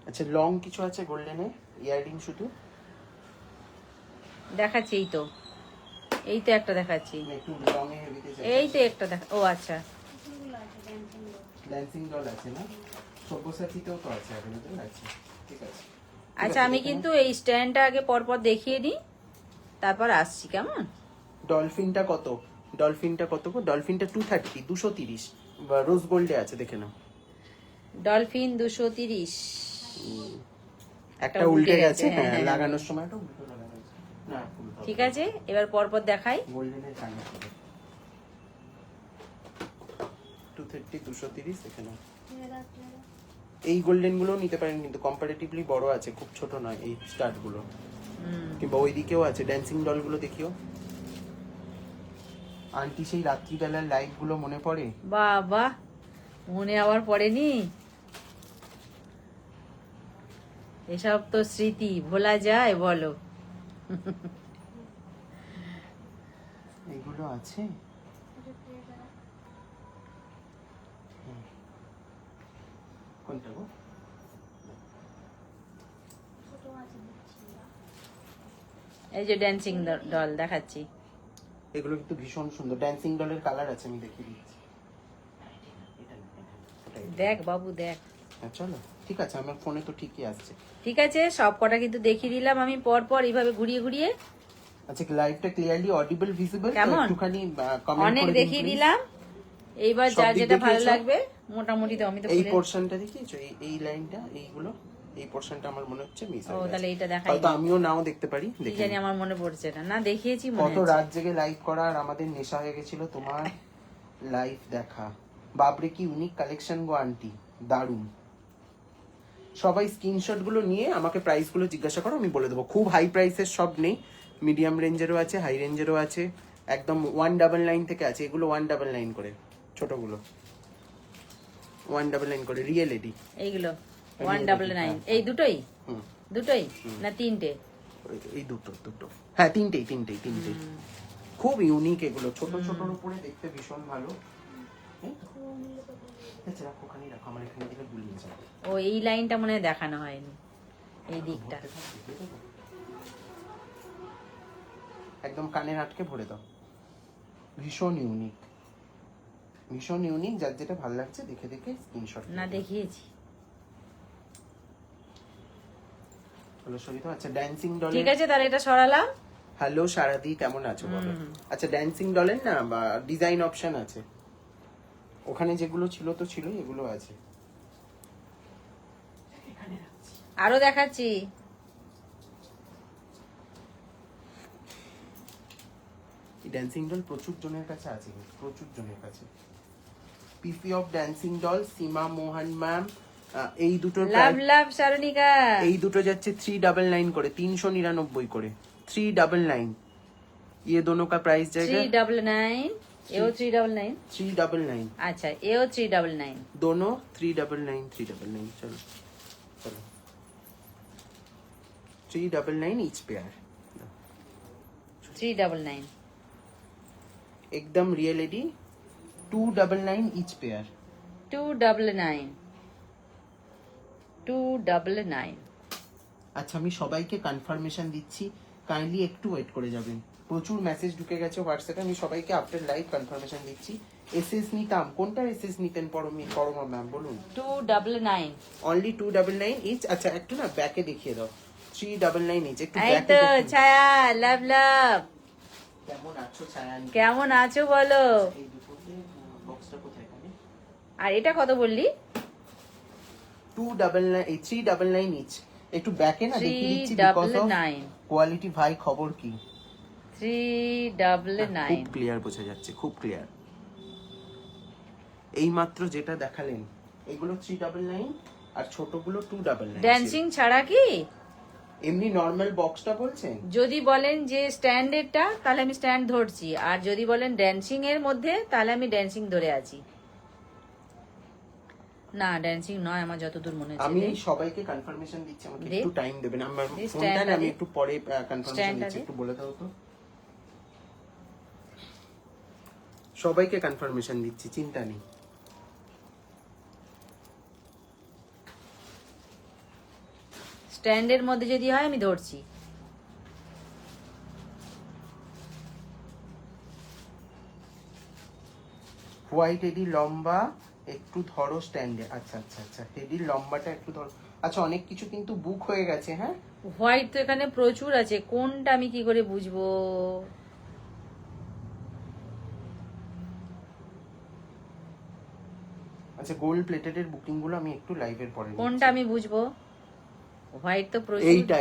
S1: আচ্ছা লং কিছু আছে গোল্ডেনে, ইয়াররিং শুধু
S2: দেখাচ্ছি, এই তো একটা দেখাচ্ছি,
S1: একটু লং এ হেভিতে চাই।
S2: এই তো একটা দেখা। ও আচ্ছা
S1: ড্যান্সিং ডল আছে না, সব্যসাচীতেও তো আছে অ্যাভেলেবল আছে। ঠিক আছে
S2: আচ্ছা, আমি কিন্তু এই স্ট্যান্ডটা আগে পরপর দেখিয়ে দিই, তারপর আসছি, কেমন?
S1: ডলফিনটা কত? ডলফিনটা কত গো? ডলফিনটা 230 230 রোজ গোল্ডে আছে, দেখে নাও।
S2: ডলফিন 230।
S1: একটা উল্টে গেছে, হ্যাঁ লাগানোর সময়টা উল্টো লাগানো হয়েছে। না উল্টো।
S2: ঠিক আছে, এবার পরপর দেখাই।
S1: গোল্ডেনের কানে করে 230 230 দেখে নাও। এই গোল্ডেন গুলো নিতে পারেন, কিন্তু কম্পারেটিভলি বড় আছে, খুব ছোট নয় এই স্টার্ট গুলো। কিংবা ওইদিকেও আছে ড্যান্সিং ডল গুলো, দেখিও। আন্টি সেই রাত্রিবেলার লাইভ গুলো মনে পড়ে?
S2: বাবা মনে আবার পড়েনি? এসব তো স্মৃতি, ভোলা যায় বলো?
S1: এইগুলো আছে। কোনটা গো?
S2: এই যে ড্যান্সিং ডল দেখাচ্ছি।
S1: এগুলো কিন্তু ভীষণ সুন্দর, ড্যান্সিং ডলের কালার আছে, আমি দেখিয়ে দিচ্ছি।
S2: দেখ বাবু দেখ।
S1: হ্যাঁ চলো ঠিক আছে, আমার ফোনে তো ঠিকই আসছে।
S2: ঠিক আছে, সব কটা কিন্তু দেখিয়ে দিলাম আমি পর পর এইভাবে ঘুরিয়ে ঘুরিয়ে।
S1: আচ্ছা লাইভটা ক্লিয়ারলি অডিবল ভিজিবল?
S2: কেমন?
S1: একটুখানি কমেন্ট
S2: অনেক
S1: করে
S2: দেখিয়ে দিলাম, এইবার
S1: সব
S2: যার
S1: দিক
S2: যেটা ভালো
S1: দেখিয়েছো?
S2: লাগবে মোটামুটি তো আমি তো
S1: এই
S2: খুলে-
S1: পোরশনটা দেখিয়েছো, এই লাইনটা, এইগুলো, এই পোরশনটা আমার মনে হচ্ছে মিস
S2: ও
S1: হয়ে
S2: তাহলে
S1: গেছে।
S2: এইটা দেখাই
S1: হয়তো আমিও নাও দেখতে পারি,
S2: কি
S1: দেখে
S2: জানি,
S1: নিই।
S2: আমার মনে পড়ছে না। না দেখিয়েছি মনে
S1: কত
S2: হচ্ছে।
S1: রাত জেগে লাইভ করা, আর আমাদের নেশা হয়ে গেছিল তোমার লাইভ দেখা। বাপরে কি ইউনিক কালেকশন গো আন্টি, দারুণ। সবাই স্ক্রিনশট গুলো নিয়ে আমাকে প্রাইস গুলো জিজ্ঞাসা করো, আমি বলে দেবো। খুব হাই প্রাইসের সব নেই, মিডিয়াম রেঞ্জেরও আছে, হাই রেঞ্জেরও আছে, একদম 199 থেকে আছে, এগুলো 199 করে। ছোটগুলো 199 করে রিয়েল এডি।
S2: এইগুলো 199 এই দুটোই
S1: হুম
S2: দুটোই না তিনটে?
S1: এই দুটো হ্যাঁ তিনটেই। খুব ইউনিক এগুলো, ছোট ছোটর উপরে দেখতে ভীষণ ভালো। আচ্ছা রাখো, ওখানে রাখো, আমার এখানে দিলে গুলিয়ে যাবে।
S2: ও এই লাইনটা মনে হয় দেখানো হয়নি, এই দিকটা।
S1: একদম কানের আটকে ভরে দাও। ভীষণ ইউনিক, যার যেটা ভালো লাগছে দেখে দেখে স্ক্রিনশট
S2: না দেখিয়েছি।
S1: হলো সরিত। আচ্ছা ড্যান্সিং ডল,
S2: ঠিক আছে তাহলে এটা সরালাম।
S1: হ্যালো সারাদি, কেমন আছো বলো? আচ্ছা ড্যান্সিং ডলের না বা ডিজাইন অপশন আছে, ওখানে যেগুলো ছিল তো ছিল, এগুলো আছে।
S2: আরো দেখাচ্ছি।
S1: ড্যান্সিং ডল প্রচুর জনের কাছে আছে, প্রচুর জনের কাছে। পিসি of dancing doll, Seema Mohan ma'am, এই দুটোর
S2: লাভ সারণিকা,
S1: এই দুটো যাচ্ছে 399 করে, 399 করে, 399। ये दोनों का प्राइस जाएगा
S2: 399, एओ 399,
S1: 399।
S2: अच्छा एओ 399,
S1: दोनों 399। चलो 399 ईच पेयर,
S2: 399,
S1: एकदम रियल एडी 299 ईच पेयर,
S2: 299।
S1: আচ্ছা আমি সবাইকে কনফার্মেশন দিচ্ছি, কাইন্ডলি একটু ওয়েট করে যাবেন। প্রচুর মেসেজ ঢুকে গেছে হোয়াটসঅ্যাপে, আমি সবাইকে আফটার লাইভ কনফার্মেশন দিচ্ছি। এসএস নিতাম, কোনটা এসএস নিতেন পরমা ম্যাম বলুন?
S2: 299,
S1: অনলি 299 ইচ। আচ্ছা একটু না ব্যাকে দেখিয়ে দাও, 399 ইচ, একটু
S2: এই
S1: ব্যাকে
S2: তো
S1: দেখুন।
S2: ছায়া লাভ।
S1: কেমন আছো ছায়া?
S2: কেমন আছো বলো?
S1: এই দুটোতে বক্সটা কোথায়? এখানে
S2: আর এটা কত বললি?
S1: 299 399 ইচ। একটু ব্যাকে না দেখিয়ে দিচ্ছি, বিকজ অফ
S2: 399,
S1: কোয়ালিটি। ভাই খবর কি?
S2: 399।
S1: খুব ক্লিয়ার বোঝা যাচ্ছে, খুব ক্লিয়ার। এই মাত্র যেটা দেখালেন এগুলো 399 আর ছোটগুলো 299।
S2: ড্যান্সিং ছাড়া কি?
S1: এমনি নরমাল বক্সটা বলছেন?
S2: যদি বলেন যে স্ট্যান্ডেরটা তাহলে আমি স্ট্যান্ড ধরছি, আর যদি বলেন ড্যান্সিং এর মধ্যে তাহলে আমি ড্যান্সিং ধরে আছি। না ড্যান্সিং নয় আমার যতদূর মনে হচ্ছে।
S1: আমি সবাইকে কনফার্মেশন দিচ্ছি, আমাকে
S2: দে।
S1: একটু টাইম দেবেন। আমার
S2: দে,
S1: ফোনটা
S2: stand
S1: না
S2: টা
S1: আমি
S2: দে।
S1: একটু পরে কনফার্মেশন
S2: stand টা
S1: দিচ্ছি,
S2: দে।
S1: একটু বলে দাও তো। সবাইকে কনফার্মেশন দিচ্ছি, চিন্তা নেই।
S2: স্ট্যান্ডের মধ্যে যদি হয় আমি ধরছি।
S1: হোয়াইট এডি লম্বা একটু ধরো স্ট্যান্ডে। আচ্ছা আচ্ছা আচ্ছা, এডির লম্বাটা একটু ধরো। আচ্ছা অনেক কিছু কিন্তু বুক হয়ে গেছে। হ্যাঁ
S2: হোয়াইট তো এখানে প্রচুর আছে, কোনটা আমি কি করে বুঝবো?
S1: আচ্ছা গোল্ড প্লেটেড এর বুকিং গুলো আমি একটু লাইভের পরে নিচ্ছি।
S2: কোনটা আমি বুঝবো? হোয়াইট তো প্রচুর।
S1: এইটা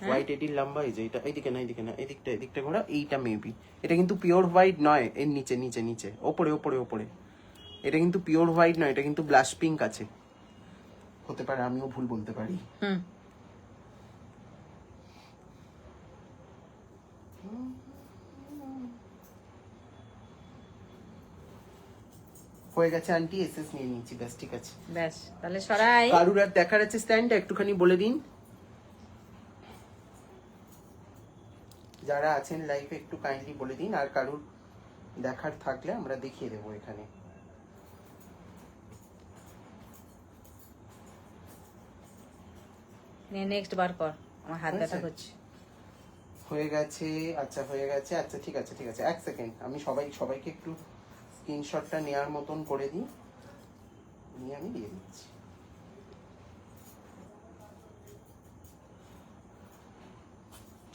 S1: হোয়াইট এডির লম্বা, এই যে এটা, এইদিকে না এদিকটা ঘোরা, এইটা মেবি। এটা কিন্তু পিওর হোয়াইট নয়, এর নিচে ওপরে। এটা কিন্তু পিওর হোয়াইট নয়, এটা কিন্তু ব্লাশ পিঙ্ক আছে। হতে পারে, আমিও ভুল বলতে পারি।
S2: হুম।
S1: হয়ে গেছে আন্টি, এসএস নিয়ে নিয়েছি, ব্যাস ঠিক আছে।
S2: ব্যাস তাহলে সরাই।
S1: কারুর আর দেখার আছে স্ট্যান্ডটা একটুখানি বলে দিন, যারা আছেন লাইভে একটু কাইন্ডলি বলে দিন। আর কারুর দেখার থাকলে আমরা দেখিয়ে দেবো এখানে।
S2: নেক্সট বার কর, আমার হাত ব্যথা করছে।
S1: হয়ে গেছে। আচ্ছা হয়ে গেছে। আচ্ছা ঠিক আছে এক সেকেন্ড, আমি সবাইকে একটু স্ক্রিনশটটা নেওয়ার মতন করে দিই, নিয়ে আমি দিয়ে দিচ্ছি।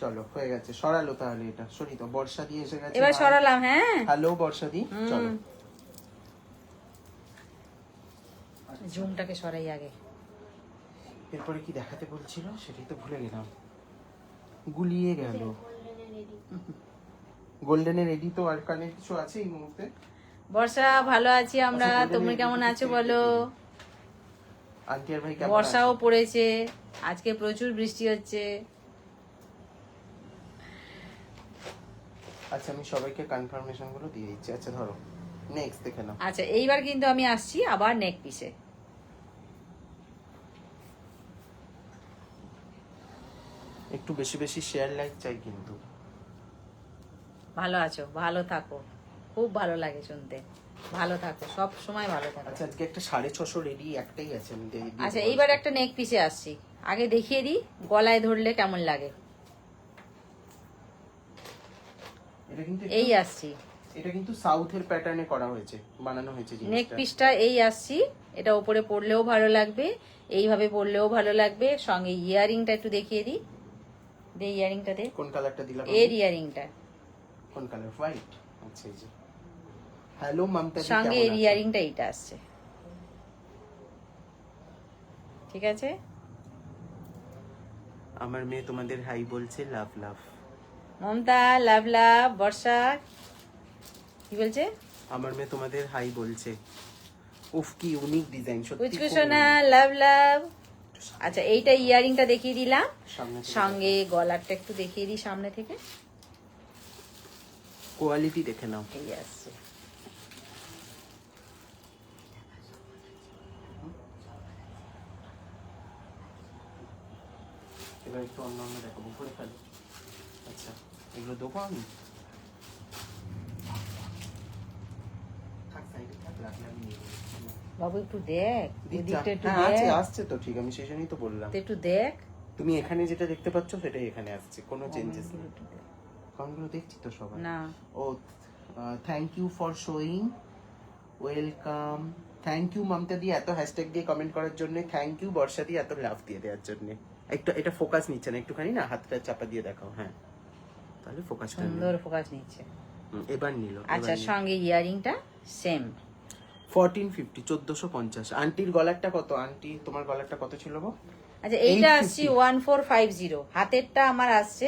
S1: চলো হয়ে গেছে, সরালো তাহলে। এটা সরি তো, বর্ষা দিয়ে এসে গেছে।
S2: এবার সরালাম। হ্যাঁ
S1: হ্যালো বর্ষা দি, চলো।
S2: ঝুমটাকে সরাই আগে।
S1: এরপরে কি দেখাতে বলছিল সেটাই তো ভুলে গেলাম, গুলিয়ে গেল। গোল্ডেনের রেডি তো আর কানে কিছু আছে এই মুহূর্তে?
S2: বর্ষা ভালো আছি আমরা,
S1: আচ্ছা,
S2: তুমি কেমন আছো বলো?
S1: আন্টি আর ভাই কেমন
S2: বর্ষাও
S1: আছে?
S2: পড়েছে, আজকে প্রচুর বৃষ্টি হচ্ছে।
S1: আচ্ছা আমি সবাইকে কনফার্মেশন গুলো দিয়ে দিচ্ছি। আচ্ছা ধরো নেক্সট দেখে নাও।
S2: আচ্ছা এইবার কিন্তু আমি আসছি আবার নেক পিসে।
S1: একটু বেশি বেশি শেয়ার লাইক চাই কিন্তু।
S2: ভালো আছো, ভালো থাকো, খুব ভালো লাগে শুনতে, ভালো থাকো, সব সময় ভালো থাকো।
S1: আচ্ছা আজকে একটা 650 রেডি একটাই আছে, আমি দিয়ে দিই।
S2: আচ্ছা এইবার একটা নেক পিসে আসছি, আগে দেখিয়ে দিই গলায় ধরলে কেমন লাগে।
S1: এটা কিন্তু
S2: এই আসছি,
S1: এটা কিন্তু সাউথের প্যাটার্নে করা হয়েছে, বানানো হয়েছে
S2: নেক
S1: জিনিসটা।
S2: পিসটা এই আসছি, এটা উপরে পরলেও ভালো লাগবে, এইভাবে পরলেও ভালো লাগবে। সঙ্গে ইয়ারিংটা একটু দেখিয়ে দিই, দে ইয়ারিংটা দে,
S1: কোন কালারটা দিলাম?
S2: এর ইয়ারিংটা
S1: কোন কালার? হোয়াইট। আচ্ছা এই যে। হ্যালো মমতা জি,
S2: সঙ্গে
S1: কেমন
S2: এর
S1: আছেন?
S2: ইয়ারিংটা এইটা আসছে, ঠিক আছে।
S1: আমার মেয়ে তোমাদের হাই বলছে, লাভ লাভ।
S2: মমতা লাভ লাভ, বর্ষা কি বলছে?
S1: আমার মেয়ে তোমাদের হাই বলছে। উফ কি ইউনিক ডিজাইন, সত্যি খুব
S2: কুচকুচোনা
S1: unique।
S2: লাভ লাভ। আচ্ছা এইটা ইয়ারিংটা দেখিয়ে দিলাম,
S1: সামনে থেকে
S2: সঙ্গে গলারটা একটু দেখিয়ে দিই সামনে থেকে।
S1: কোয়ালিটি দেখে নাও।
S2: এই আসছে,
S1: এবার একটু অন্য অন্য দেখাবো, উপরে ফেলো। আচ্ছা এগুলো দেবো আমি। থাক সাইডে থাক, লাগলে আমি নিয়ে নেবো।
S2: বাবু একটু দেখ, এদিকটা একটু
S1: হ্যাঁ আছে,
S2: দেখ,
S1: আসছে তো ঠিক, আমি সেই জন্যই তো বললাম।
S2: তুই একটু দেখ।
S1: তুমি এখানে যেটা দেখতে পাচ্ছ সেটাই এখানে আসছে, কোনো চেঞ্জেস নেই। কমেন্টগুলো দেখছি তো সবাই।
S2: না
S1: ও thank you for showing, welcome. Thank you Mamata di এত হ্যাশট্যাগ দিয়ে কমেন্ট করার জন্য, থ্যাংক ইউ বর্ষা দি এত লাভ দিয়ে দেওয়ার জন্য। একটু এটা ফোকাস নিচ্ছে না, একটুখানি না হাতটা চাপা দিয়ে দেখাও। হ্যাঁ তাহলে ফোকাসটা
S2: সুন্দর ফোকাস নিচ্ছে।
S1: এবার নিল।
S2: আচ্ছা সঙ্গে ইয়ারিংটা সেম
S1: 1450, 1450। আন্টির গলারটা কত? আন্টি তোমার গলারটা কত ছিল গো?
S2: আচ্ছা এইটা আসছে 1450, হাতেরটা আমার আসছে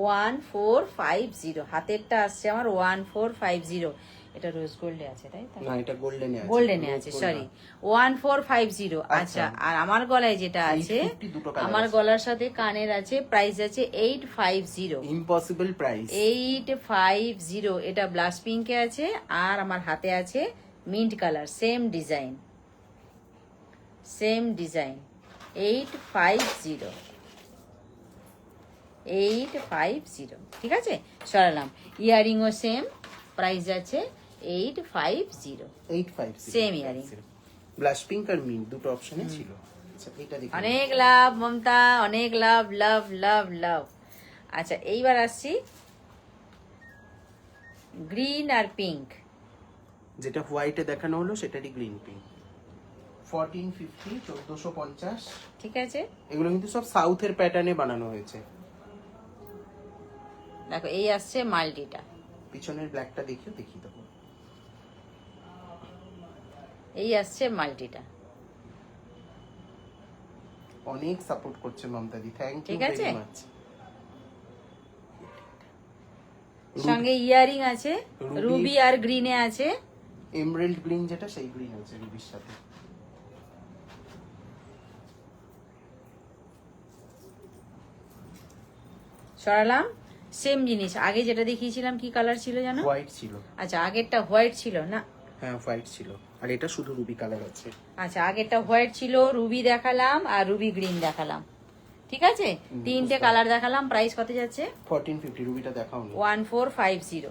S2: 1450, হাতেরটা আসছে আমার 1450। এটা রোজ গোল্ডে আছে তাই তো?
S1: না এটা গোল্ডেনে আছে।
S2: গোল্ডেনে আছে, সরি 1450। আচ্ছা আর আমার গলায় যেটা আছে,
S1: 850 দুটো কালার
S2: আমার
S1: আছে।
S2: গলার সাথে কানের আছে, প্রাইস আছে 850।
S1: Impossible price.
S2: 850, এটা ব্লাশ পিঙ্কে আছে, আর আমার হাতে আছে mint colour, same design, same design. 850, 850, ঠিক আছে সরালাম। ইয়ারিংও সেম, প্রাইস আছে 850,
S1: 850
S2: সেম ইয়ারিং।
S1: ব্লাশ পিঙ্ক আর মিন্ট দুটো অপশনে ছিল। আচ্ছা এটা দেখি।
S2: অনেক লাভ মমতা, অনেক লাভ, লাভ লাভ লাভ। আচ্ছা এইবার আসছি গ্রিন আর পিঙ্ক।
S1: যেটা হোয়াইটে দেখানো হলো সেটারই গ্রিন পিঙ্ক। 1450, 1450।
S2: ঠিক আছে
S1: এগুলো কিন্তু সব সাউথের প্যাটার্নে বানানো হয়েছে।
S2: দেখো এই আসছে মাল্টিটা,
S1: পিছনের ব্ল্যাকটা দেখিও, দেখিয়ে দেবো।
S2: এই আসছে মাল্টিটা,
S1: অনেক সাপোর্ট করছে মমতা দি, থ্যাংক ইউ
S2: ঠিক আছে।
S1: Very much.
S2: সঙ্গে ইয়ারিং আছে,
S1: রুবি-
S2: রুবি আর গ্রিনে আছে।
S1: এমরাল্ড গ্রিন যেটা, সেই গ্রিন আছে রুবির সাথে।
S2: সরালাম, সেম জিনিস। আগে যেটা দেখিয়েছিলাম কি কালার ছিল জানো?
S1: হোয়াইট ছিল।
S2: আচ্ছা আগেরটা হোয়াইট ছিল না?
S1: হ্যাঁ হোয়াইট ছিল, আর এটা শুধু রুবি কালার আছে।
S2: আচ্ছা আগেরটা হোয়াইট ছিল, রুবি দেখালাম আর রুবি গ্রিন দেখালাম, ঠিক আছে। তিনটে কালার দেখালাম। প্রাইস কত যাচ্ছে?
S1: 1450। রুবিটা দেখাও নি।
S2: 1450,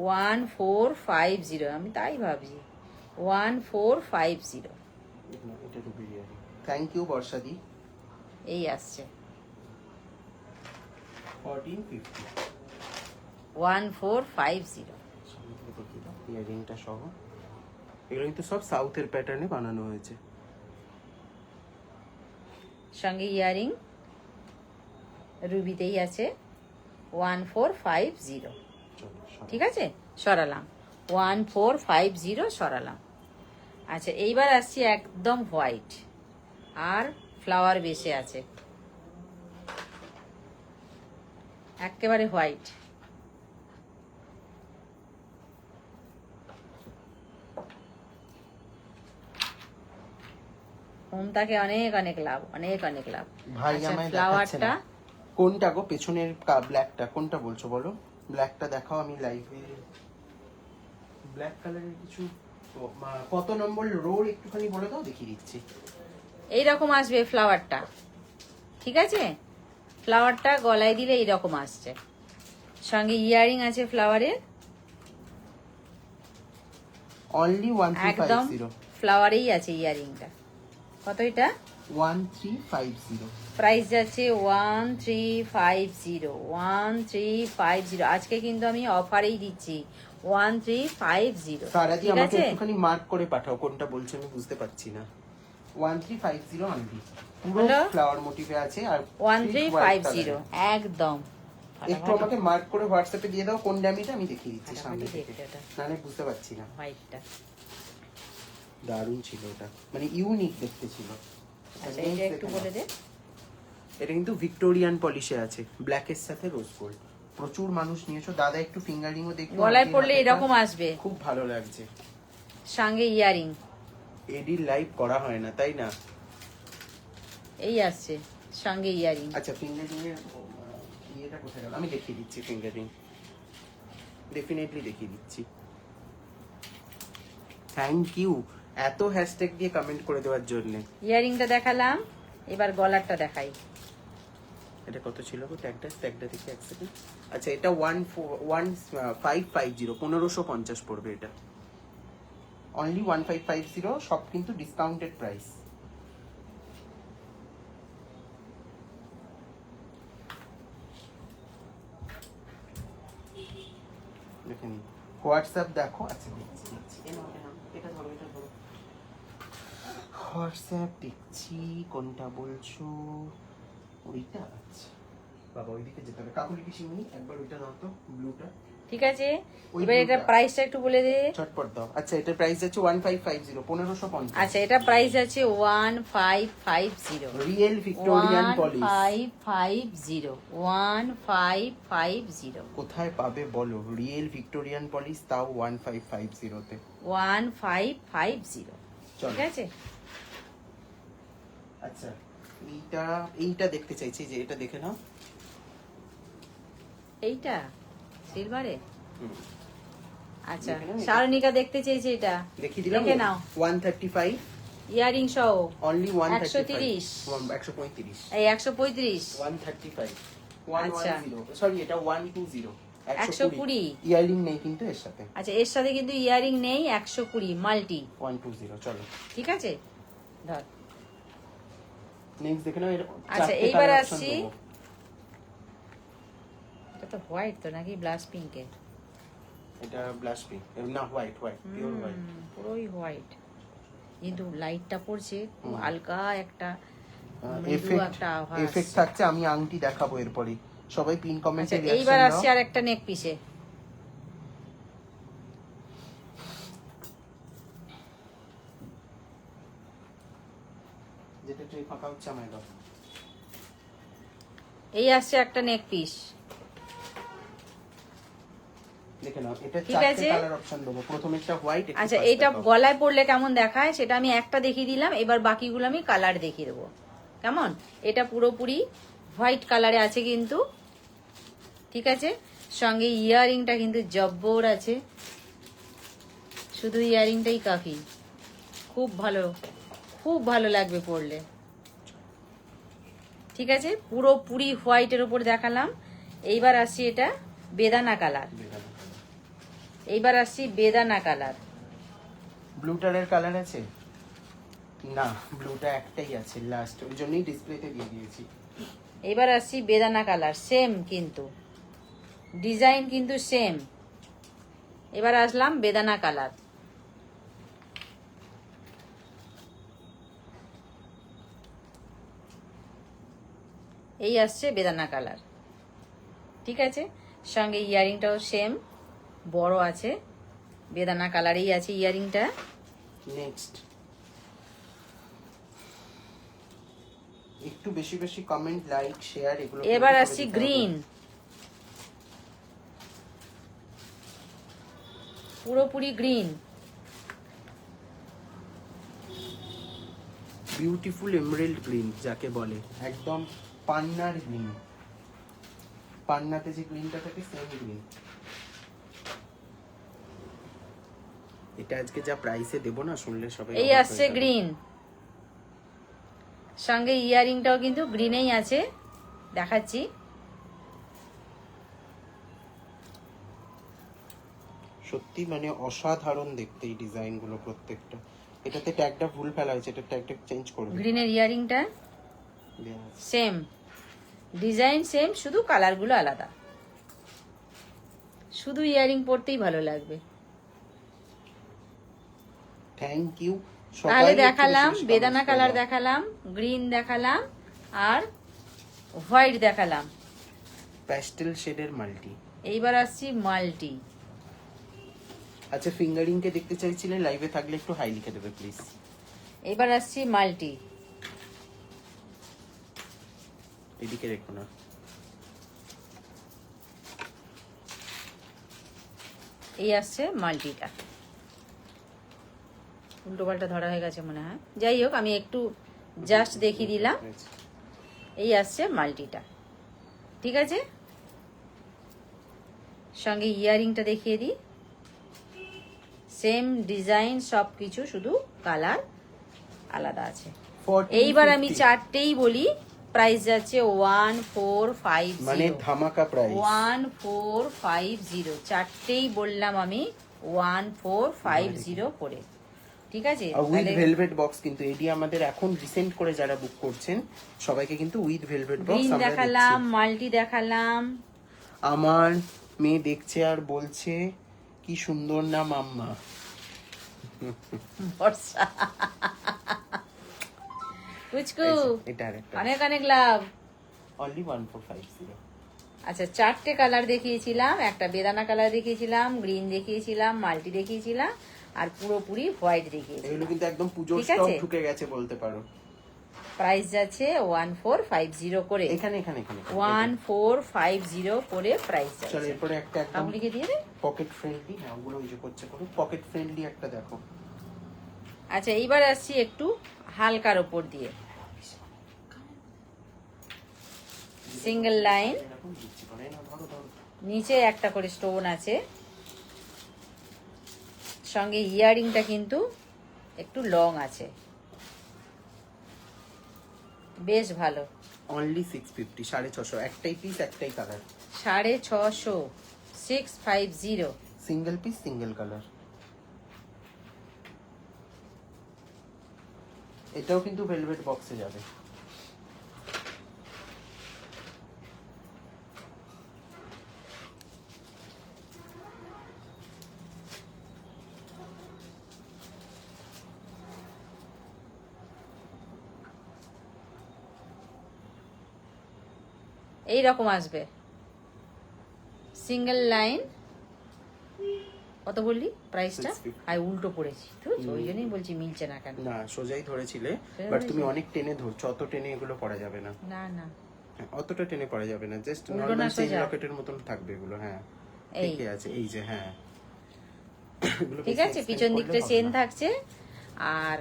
S2: 1450, আমি তাই ভাবছি 1450।
S1: এটা রুবি ইয়ারিং। থ্যাংক ইউ বর্ষা দি।
S2: এই আসছে
S1: 1450।
S2: 1450।
S1: সামনে থেকে দেখিয়ে দাও ইয়ারিংটা সহ। এগুলো কিন্তু সব সাউথের প্যাটার্নে বানানো হয়েছে।
S2: সঙ্গে ইয়ারিং রুবিতেই আছে 1450,
S1: চলো, সব।
S2: ঠিক আছে সরালাম 1450, সরালাম। আচ্ছা এইবার আসছি একদম হোয়াইট আর ফ্লাওয়ার বেসে আছে, একেবারে হোয়াইট। মমতাকে অনেক অনেক লাভ, অনেক অনেক লাভ।
S1: ভাই
S2: আচ্ছা,
S1: আমায় দেখাচ্ছে
S2: ফ্লাওয়ারটা
S1: না। কোনটা গো? পেছনের ব্ল্যাকটা কোনটা বলছো বলো? ব্ল্যাকটা দেখাও, আমি লাইভে। ব্ল্যাক কালারের কিছু কত নম্বর রোর একটুখানি বলে দাও, দেখিয়ে দিচ্ছি।
S2: এইরকম আসবে ফ্লাওয়ারটা, ঠিক আছে? ফ্লাওয়ারটা গলায় দিলে এইরকম আসছে, সঙ্গে ইয়ারিং আছে ফ্লাওয়ারের,
S1: অনলি
S2: একদম
S1: 1350।
S2: ফ্লাওয়ারেই আছে ইয়ারিংটা। কত এটা?
S1: 1350।
S2: প্রাইস যাচ্ছে 1350, 1350। আজকে কিন্তু আমি অফারেই দিচ্ছি 1350,
S1: সারাদি
S2: ঠিক
S1: আমাকে
S2: আছে?
S1: একটুখানি মার্ক করে পাঠাও কোনটা বলছে, আমি বুঝতে পারছি না। 1350 অনলি, পুরো
S2: হলো?
S1: ফ্লাওয়ার মোটিভে আছে আর
S2: 1350 একদম।
S1: একটু আমাকে মার্ক করে হোয়াটসঅ্যাপে দিয়ে দাও কোন ড্যামিটা, আমি দেখিয়ে দিচ্ছি সামনে থেকে,
S2: দেখতে এটা
S1: নাহলে বুঝতে পারছি না।
S2: হোয়াইটটা।
S1: দারুণ ছিল এটা, মানে ইউনিক দেখতে ছিল।
S2: আচ্ছা এটা একটু বলে দে।
S1: এটা কিন্তু ভিক্টোরিয়ান পলিশে আছে, ব্ল্যাকের সাথে রোজ গোল্ড। প্রচুর মানুষ নিয়েছো দাদা, একটু ফিঙ্গারিংও দেখো,
S2: গলায় পড়লে এরকম আসবে,
S1: খুব ভালো লাগছে।
S2: সঙ্গে ইয়ারিং।
S1: এডি লাইভ করা হয় না তাই না?
S2: এই আসছে সঙ্গে ইয়ারিং।
S1: আচ্ছা ফিঙ্গারিং এর ইয়েটা কোথায় গেল, আমি দেখিয়ে দিচ্ছি। ফিঙ্গারিং ডেফিনেটলি দেখিয়ে দিচ্ছি। থ্যাংক ইউ এত হ্যাশট্যাগ দিয়ে কমেন্ট করে দেওয়ার জন্য।
S2: ইয়ারিংটা দেখালাম, এবার গলারটা দেখাই।
S1: এটা কত ছিল গো? ট্যাগটা দেখি এক সেকেন্ড। আচ্ছা এটা 1550, 1550 পড়বে এটা, অনলি 1550, সব কিন্তু ডিসকাউন্টেড প্রাইস। দেখে নিন হোয়াটসঅ্যাপ দেখো। আচ্ছা দেখছি এটা ধরো, এটা ধরো। হোয়াটসঅ্যাপ দেখছি, কোনটা বলছো? ওইটা? আচ্ছা বাবা ওইদিকে যেতে হবে। কাকুলি পিসিমণি একবার ওইটা দাও তো, ব্লুটা।
S2: ঠিক আছে, এবার এটা প্রাইসটা একটু বলে দে।
S1: চটপট দাও। আচ্ছা এটার প্রাইস আছে 1550, 1550।
S2: আচ্ছা এটা প্রাইস আছে 1550,
S1: রিয়েল ভিক্টোরিয়ান পলিশ।
S2: 1550, 1550,
S1: কোথায় পাবে বলো রিয়েল ভিক্টোরিয়ান পলিশ, তাও 1550 তে?
S2: 1550, ঠিক আছে?
S1: আচ্ছা এইটা দেখতে চাইছি, যে এটা দেখে নাও।
S2: এইটা সিলভারে।
S1: হুম,
S2: আচ্ছা
S1: দেখে নাও এটা।
S2: শারনিকা দেখতে চেয়েছে, এটা
S1: দেখিয়ে দিলাম।
S2: দেখে নাও,
S1: 135,
S2: ইয়ারিং সহ
S1: অনলি
S2: 130,
S1: 135,
S2: এই 135,
S1: 135,
S2: আচ্ছা।
S1: 110, সরি এটা 120,
S2: 120।
S1: ইয়ারিং নেই কিন্তু এর সাথে।
S2: আচ্ছা এর সাথে কিন্তু ইয়ারিং নেই, 120 মাল্টি,
S1: 120 চলো।
S2: ঠিক আছে ধর।
S1: নেক্সট দেখে নাও।
S2: আচ্ছা এইবার আসছি, এটা তো হোয়াইট তো নাকি ব্লাশ পিঙ্কে?
S1: এটা ব্লাশ পিঙ্ক না, হোয়াইট পিওর হোয়াইট,
S2: পুরোই হোয়াইট, কিন্তু লাইটটা পড়ছে খুব হালকা একটা মৃদু একটা আভাস।
S1: এফেক্ট থাকছে। আমি আংটি দেখাবো এরপরে, সবাই পিন কমেন্টে
S2: আচ্ছা এইবার আসছি আর একটা নেক পিসে।
S1: যেটা ট্রে ফাঁকা হচ্ছে আমায় দাও।
S2: এই আসছে একটা নেক পিস,
S1: দেখে নাও। এটা
S2: ঠিক
S1: চারটে
S2: আছে।
S1: কালার অপশন দেবো, প্রথমে একটা হোয়াইট।
S2: আচ্ছা এইটা গলায় পড়লে কেমন দেখায় সেটা আমি একটা দেখিয়ে দিলাম, এবার বাকিগুলো আমি কালার দেখিয়ে দেবো কেমন। এটা পুরোপুরি হোয়াইট কালারে আছে কিন্তু, ঠিক আছে? সঙ্গে ইয়ারিংটা কিন্তু জব্বর আছে, শুধু ইয়ারিংটাই কাফি, খুব ভালো লাগবে পরলে, ঠিক আছে? পুরোপুরি হোয়াইটের উপর দেখালাম। এইবার আসছি এটা বেদানা কালার, এইবার আসছি বেদানা কালার।
S1: ব্লুটারের কালার আছে না? ব্লুটা একটাই আছে লাস্ট, ওই জন্যই ডিসপ্লেতে দিয়ে দিয়েছি।
S2: এবার আসছি বেদানা কালার, সেম কিন্তু ডিজাইন কিন্তু সেম। এবার আসলাম বেদানা কালার, এই আসছে বেদানা কালার, ঠিক আছে? সঙ্গে ইয়ারিংটাও সেম বড় আছে, বেদানা কালারেই আছে ইয়ারিংটা।
S1: নেক্সট একটু বেশি বেশি কমেন্ট, লাইক, শেয়ার এগুলো।
S2: এবার আসছি গ্রিন, পুরোপুরি গ্রিন,
S1: বিউটিফুল এমরাল্ড গ্রিন যাকে বলে, একদম পান্নার গ্রিন। পান্নাতে যে গ্রিনটা থাকে সেম গ্রিন। এটা আজকে যা প্রাইসে দেবো না, শুনলে সবাই
S2: এই
S1: অবাক
S2: আসছে
S1: হয়ে যাবে।
S2: গ্রিন, সঙ্গে ইয়ারিংটাও কিন্তু গ্রিনেই আছে, দেখাচ্ছি।
S1: সত্যি মানে অসাধারণ দেখতে এই ডিজাইন গুলো প্রত্যেকটা। এটাতে ট্যাগটা ভুল ফেলা হয়েছে, এটা ট্যাগটা চেঞ্জ করবে।
S2: গ্রিনের ইয়ারিংটা
S1: Yes.
S2: সেম, ডিজাইন সেম, শুধু কালারগুলো আলাদা। শুধু ইয়ারিং পরতেই ভালো লাগবে।
S1: Thank you.
S2: তাহলে দেখালাম বেদানা কালার, দেখালাম গ্রিন, দেখালাম আর হোয়াইট দেখালাম।
S1: প্যাস্টেল শেডের মাল্টি।
S2: এইবার আসছি মাল্টি।
S1: আচ্ছা, ফিঙ্গারিং কে দেখতে চাইছিলে, লাইভে থাকলে একটু হাই লিখে দেবে প্লিজ।
S2: এইবার আসছি মাল্টি।
S1: এদিকে রেখো না।
S2: এই আসছে মাল্টিটা। উল্টো পাল্টা ধরা হয়ে গেছে মনে হয়, যাই হোক আমি একটু জাস্ট দেখিয়ে দিলাম। এই আসছে মাল্টিটা, ঠিক আছে। সঙ্গে ইয়ারিংটা দেখিয়ে দিই, সেম ডিজাইন সব কিছু, শুধু কালার আলাদা আছে। এইবার আমি চারটেই বলি, প্রাইস যাচ্ছে 1450,
S1: মানে ধামাকা প্রাইস
S2: 1450। চারটেই বললাম আমি 1450 করে, ঠিক আছে।
S1: উইথ ভেলভেট বক্স, কিন্তু এটি আমাদের এখন রিসেন্ট করে যারা বুক করছেন সবাইকে কিন্তু উইথ ভেলভেট বক্স
S2: গ্রিন
S1: আমরা
S2: দেখালাম,
S1: দিচ্ছি।
S2: মাল্টি দেখালাম।
S1: আমার মেয়ে দেখছে আর বলছে কি সুন্দর না মাম্মা।
S2: বর্ষা পুচকু,
S1: এটা আরেকটা
S2: অনেক অনেক লাভ।
S1: অনলি 1450।
S2: আচ্ছা, চারটে কালার দেখিয়েছিলাম, একটা বেদানা কালার দেখিয়েছিলাম, গ্রিন দেখিয়েছিলাম, মাল্টি দেখিয়েছিলাম আর পুরোপুরি হোয়াইট দেখিয়েছিলাম।
S1: এগুলো কিন্তু একদম পুজোর
S2: ঠিক
S1: স্টক
S2: আছে?
S1: ঢুকে গেছে বলতে পারো।
S2: প্রাইস যাচ্ছে 1450 করে,
S1: এখানে এখানে এখানে
S2: 1450 করে প্রাইস
S1: চলো
S2: যাচ্ছে।
S1: এরপরে একটা একদম
S2: কামলিকে দিয়ে দে।
S1: পকেট ফ্রেন্ডলি, হ্যাঁ ওগুলো ওই যে করছে করো, পকেট ফ্রেন্ডলি একটা দেখো।
S2: আচ্ছা, এইবার আসছি একটু হালকার ওপর দিয়ে, সিঙ্গেল লাইন,
S1: এরকম দিচ্ছি করে না, ধরো ধরো।
S2: নিচে একটা করে স্টোন আছে, সঙ্গে ইয়ারিংটা কিন্তু একটু লং আছে, বেশ ভালো।
S1: অনলি 650, 650, একটাই পিস একটাই colour,
S2: 650, 650।
S1: Single piece single colour. এটাও কিন্তু ভেলভেট বক্সে যাবে।
S2: এই রকম আসবে, সিঙ্গেল লাইন। কত বললি প্রাইসটা?
S1: 650
S2: আর উল্টো পড়েছি তো, ওই জন্যই বলছি মিলছে না কেন।
S1: না সোজাই ধরেছিলে,
S2: সোজা
S1: বাট তুমি
S2: ধরেছি।
S1: অনেক টেনে ধরছো, অত টেনে এগুলো পরা যাবে না।
S2: না না,
S1: হ্যাঁ, অতটা টেনে পরা যাবে না, জাস্ট
S2: উল্টো
S1: নরমাল
S2: না
S1: চেইন
S2: সোজা?
S1: লকেটের মতন থাকবে এগুলো। হ্যাঁ
S2: এই।
S1: ঠিকই আছে, এই যে হ্যাঁ এগুলো
S2: ঠিক
S1: বেশি
S2: আছে,
S1: extend
S2: পিছন
S1: করলে
S2: দিকটা
S1: হবে
S2: চেন
S1: না।
S2: থাকছে আর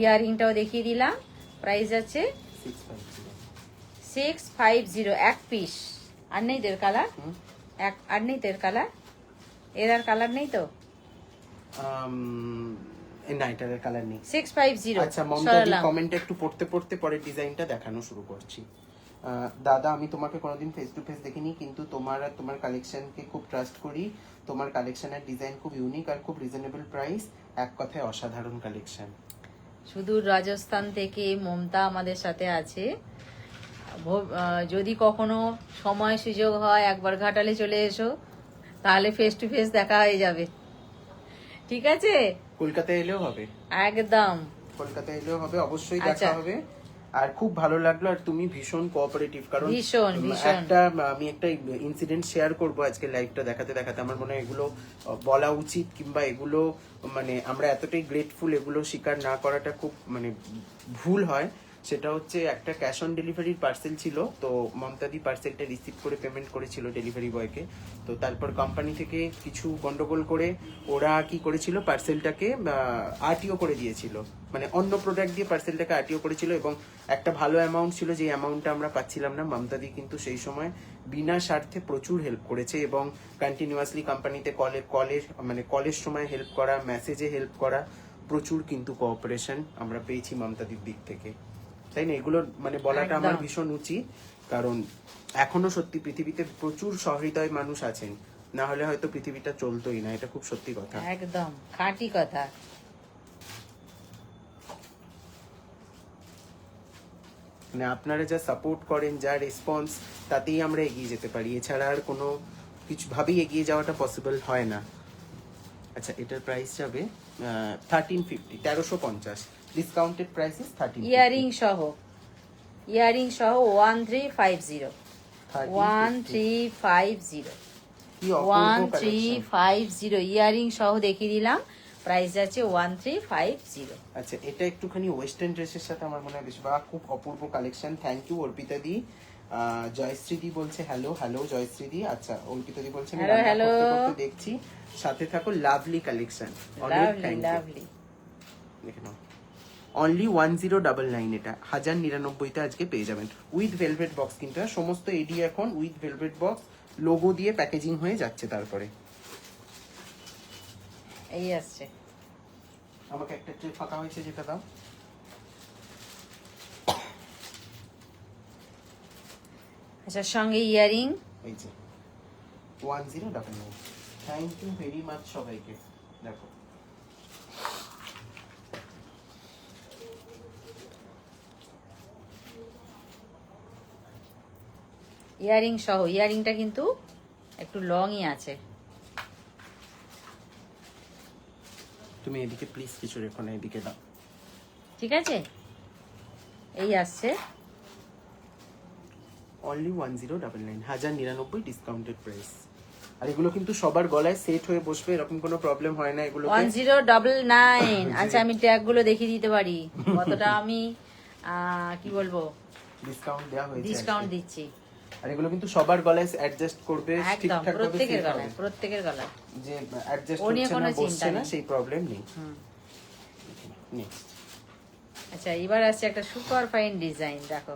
S2: ইয়ারিংটাও দেখিয়ে দিলাম। প্রাইস আছে
S1: 650।
S2: 650, এক পিস। আর নেই তোর কালার?
S1: হুম।
S2: এক আর নেই তোর কালার? এর আর কালার নেই তো?
S1: না এটার কালার নেই।
S2: 650
S1: আচ্ছা মমতাদি
S2: সরালাম।
S1: কমেন্টে একটু পড়তে পড়তে পরের ডিজাইনটা দেখানো শুরু করছি। দাদা আমি তোমাকে কোনোদিন ফেস টু ফেস দেখিনি, কিন্তু তোমার আর তোমার কালেকশনকে খুব ট্রাস্ট করি। তোমার কালেকশনের ডিজাইন খুব ইউনিক আর খুব রিজনেবল প্রাইস, এক কথায় অসাধারণ কালেকশন।
S2: সুদূর রাজস্থান থেকে মমতা আমাদের সাথে আছে। যদি কখনো সময় সুযোগ হয় একবার ঘাটালে চলে এসো, তাহলে ফেস টু ফেস দেখা হয়ে যাবে, ঠিক আছে?
S1: কলকাতায় এলেও হবে,
S2: একদম
S1: কলকাতায় এলেও হবে, অবশ্যই
S2: আচ্ছা।
S1: দেখা হবে। আর খুব ভালো লাগলো, আর তুমি ভীষণ কোঅপারেটিভ। কারণ
S2: ভীষণ, ভীষণ।
S1: আমি একটা ইনসিডেন্ট শেয়ার করব আজকে লাইভটা দেখাতে দেখাতে। আমার মনে হয় এগুলো বলা উচিত, কিংবা এগুলো মানে আমরা এতটাই গ্রেটফুল, এগুলো স্বীকার না করাটা খুব মানে ভুল হয়। সেটা হচ্ছে একটা ক্যাশ অন ডেলিভারির পার্সেল ছিল, তো মমতাদি পার্সেলটা রিসিভ করে পেমেন্ট করেছিল ডেলিভারি বয়কে। তো তারপর কোম্পানি থেকে কিছু গন্ডগোল করে ওরা কি করেছিল, পার্সেলটাকে আরটিও করে দিয়েছিল, মানে অন্য প্রোডাক্ট দিয়ে পার্সেলটাকে আরটিও করেছিল, এবং একটা ভালো অ্যামাউন্ট ছিল, যে অ্যামাউন্টটা আমরা পাচ্ছিলাম না। মমতাদি কিন্তু সেই সময় বিনা স্বার্থে প্রচুর হেল্প করেছে, এবং কন্টিনিউয়াসলি কোম্পানিতে কলের সময় হেল্প করা, মেসেজে হেল্প করা, প্রচুর কিন্তু কোঅপারেশন আমরা পেয়েছি মমতাদির দিক থেকে, তাই না? এগুলো মানে বলাটা আমার
S2: একদম।
S1: ভীষণ উচিত, কারণ এখনো সত্যি পৃথিবীতে প্রচুর সহৃদয় মানুষ আছেন, না হলে হয়তো পৃথিবীটা চলতোই না, এটা খুব সত্যি কথা।
S2: একদম খাঁটি কথা।
S1: মানে আপনারা যা সাপোর্ট করেন, যা রেসপন্স, তাতেই আমরা এগিয়ে যেতে পারি, এছাড়া আর কোনো কিছু ভাবেই এগিয়ে যাওয়াটা পসিবল হয় না। আচ্ছা, এটার প্রাইস যাবে 1350, 1350, ডিসকাউন্টেড প্রাইস ইজ 1350।
S2: ইয়ারিং সহ, ইয়ারিং সহ 1350, 1350,
S1: কি অপূর্ব কালেকশন।
S2: 1350 ইয়ারিং সহ দেখিয়ে দিলাম। প্রাইস যাচ্ছে 1350।
S1: আচ্ছা, এটা একটুখানি ওয়েস্টার্ন ড্রেসের সাথে আমার মনে হয় বেশ, বা খুব অপূর্ব কালেকশন। থ্যাংক ইউ অর্পিতা দি। জয়শ্রী দি বলছে হ্যালো। হ্যালো জয়শ্রী দি। আচ্ছা, অর্পিতা দি বলছে আমি
S2: Hello,
S1: রান্না
S2: hello.
S1: করতে করতে দেখছি, সাথে থাকো, লাভলি কালেকশন, অনেক
S2: লাভলি
S1: থ্যাংক ইউ।
S2: লাভলি।
S1: দেখে নাও, অনলি 1099, এটা 1099-তে আজকে পেয়ে যাবেন উইথ ভেলভেট বক্স। কিন্তু সমস্ত এডি এখন উইথ ভেলভেট বক্স, লোগো দিয়ে প্যাকেজিং হয়ে যাচ্ছে। তারপরে
S2: এই আসছে।
S1: আমাকে একটা ট্রে ফাঁকা হয়েছে, যেটা দাও।
S2: আচ্ছা, সঙ্গে ইয়ারিং।
S1: এই যে 1099। থ্যাংক ইউ ভেরি মাচ সবাইকে। দেখো,
S2: ইয়ারিং সহ, ইয়ারিংটা কিন্তু একটু লংই আছে।
S1: তুমি এদিকে প্লিজ কিছু রেখো না, এদিকে দাও।
S2: ঠিক আছে, এই আসছে।
S1: Only 1099, 1099 discounted price. আর এগুলো কিন্তু সবার গলায় সেট হয়ে বসবে, এরকম কোনো প্রবলেম হয় না এগুলো।
S2: 1099। আচ্ছা, আমি ট্যাগ গুলো দেখিয়ে দিতে পারি কতটা আমি কি বলবো,
S1: ডিসকাউন্ট দেওয়া হয়েছে,
S2: ডিসকাউন্ট দিচ্ছি।
S1: আর এগুলো কিন্তু সবার গলায় অ্যাডজাস্ট করবে
S2: একদম
S1: ঠিকঠাক ভাবে,
S2: প্রত্যেকের গলায়, প্রত্যেকের গলায়।
S1: যে অ্যাডজাস্ট
S2: ও নিয়ে
S1: হচ্ছে
S2: কোনো
S1: না,
S2: চিন্তা
S1: বসছে না,
S2: নেই।
S1: সেই প্রবলেম নেই।
S2: হুম।
S1: নেক্সট,
S2: আচ্ছা, এবার আসছে একটা সুপার ফাইন ডিজাইন, দেখো।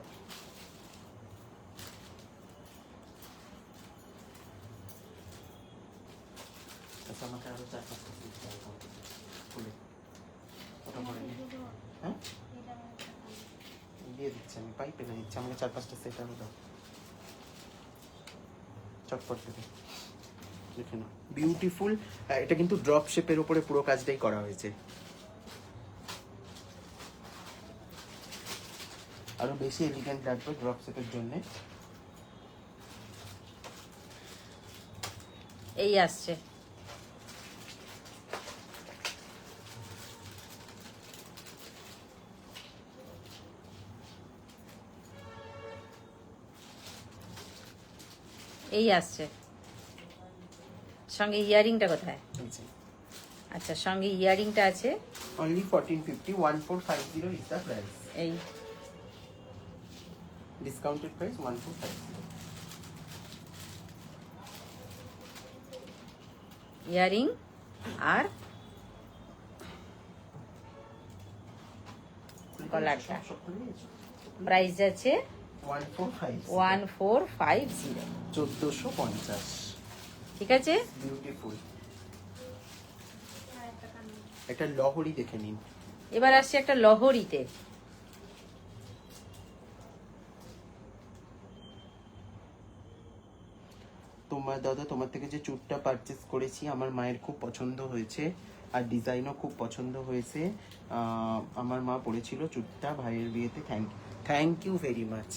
S1: আচ্ছা, আমাকে আরো 4-5টা পিস দাও খুলে। ওটা করে নিই। হ্যাঁ, দিয়ে দিচ্ছি, আমি পাইপে না দিচ্ছি, আমাকে 4-5টা সেট আরো দাও, চটপট থেকে। দেখে নাও, বিউটিফুল। এটা কিন্তু ড্রপ শেপের উপরে পুরো কাজটাই করা হয়েছে। আরো বেশি এলিগেন্ট লাগবে ড্রপ শেপের জন্য।
S2: এই আসছে। এই আসছে। সঙ্গে ইয়ারিংটা কোথায়? আচ্ছা, সঙ্গে ইয়ারিংটা আছে।
S1: Only 1450, 1450 is the price.
S2: এই
S1: ডিসকাউন্টেড প্রাইস 1450।
S2: ইয়ারিং আর গলারটা। প্রাইস আছে 1450।
S1: 1450।
S2: ঠিক আছে,
S1: বিউটিফুল। একটা লহরি দেখে নিন।
S2: এবার আসছে একটা লহরিতে।
S1: তোমার দাদা, তোমার থেকে যে চুটটা পারচেজ করেছি, আমার মায়ের খুব পছন্দ হয়েছে, আর ডিজাইনও খুব পছন্দ হয়েছে। আমার মা পরেছিল চুটটা ভাইয়ের বিয়েতে। থ্যাংক ইউ ভেরি মাচ,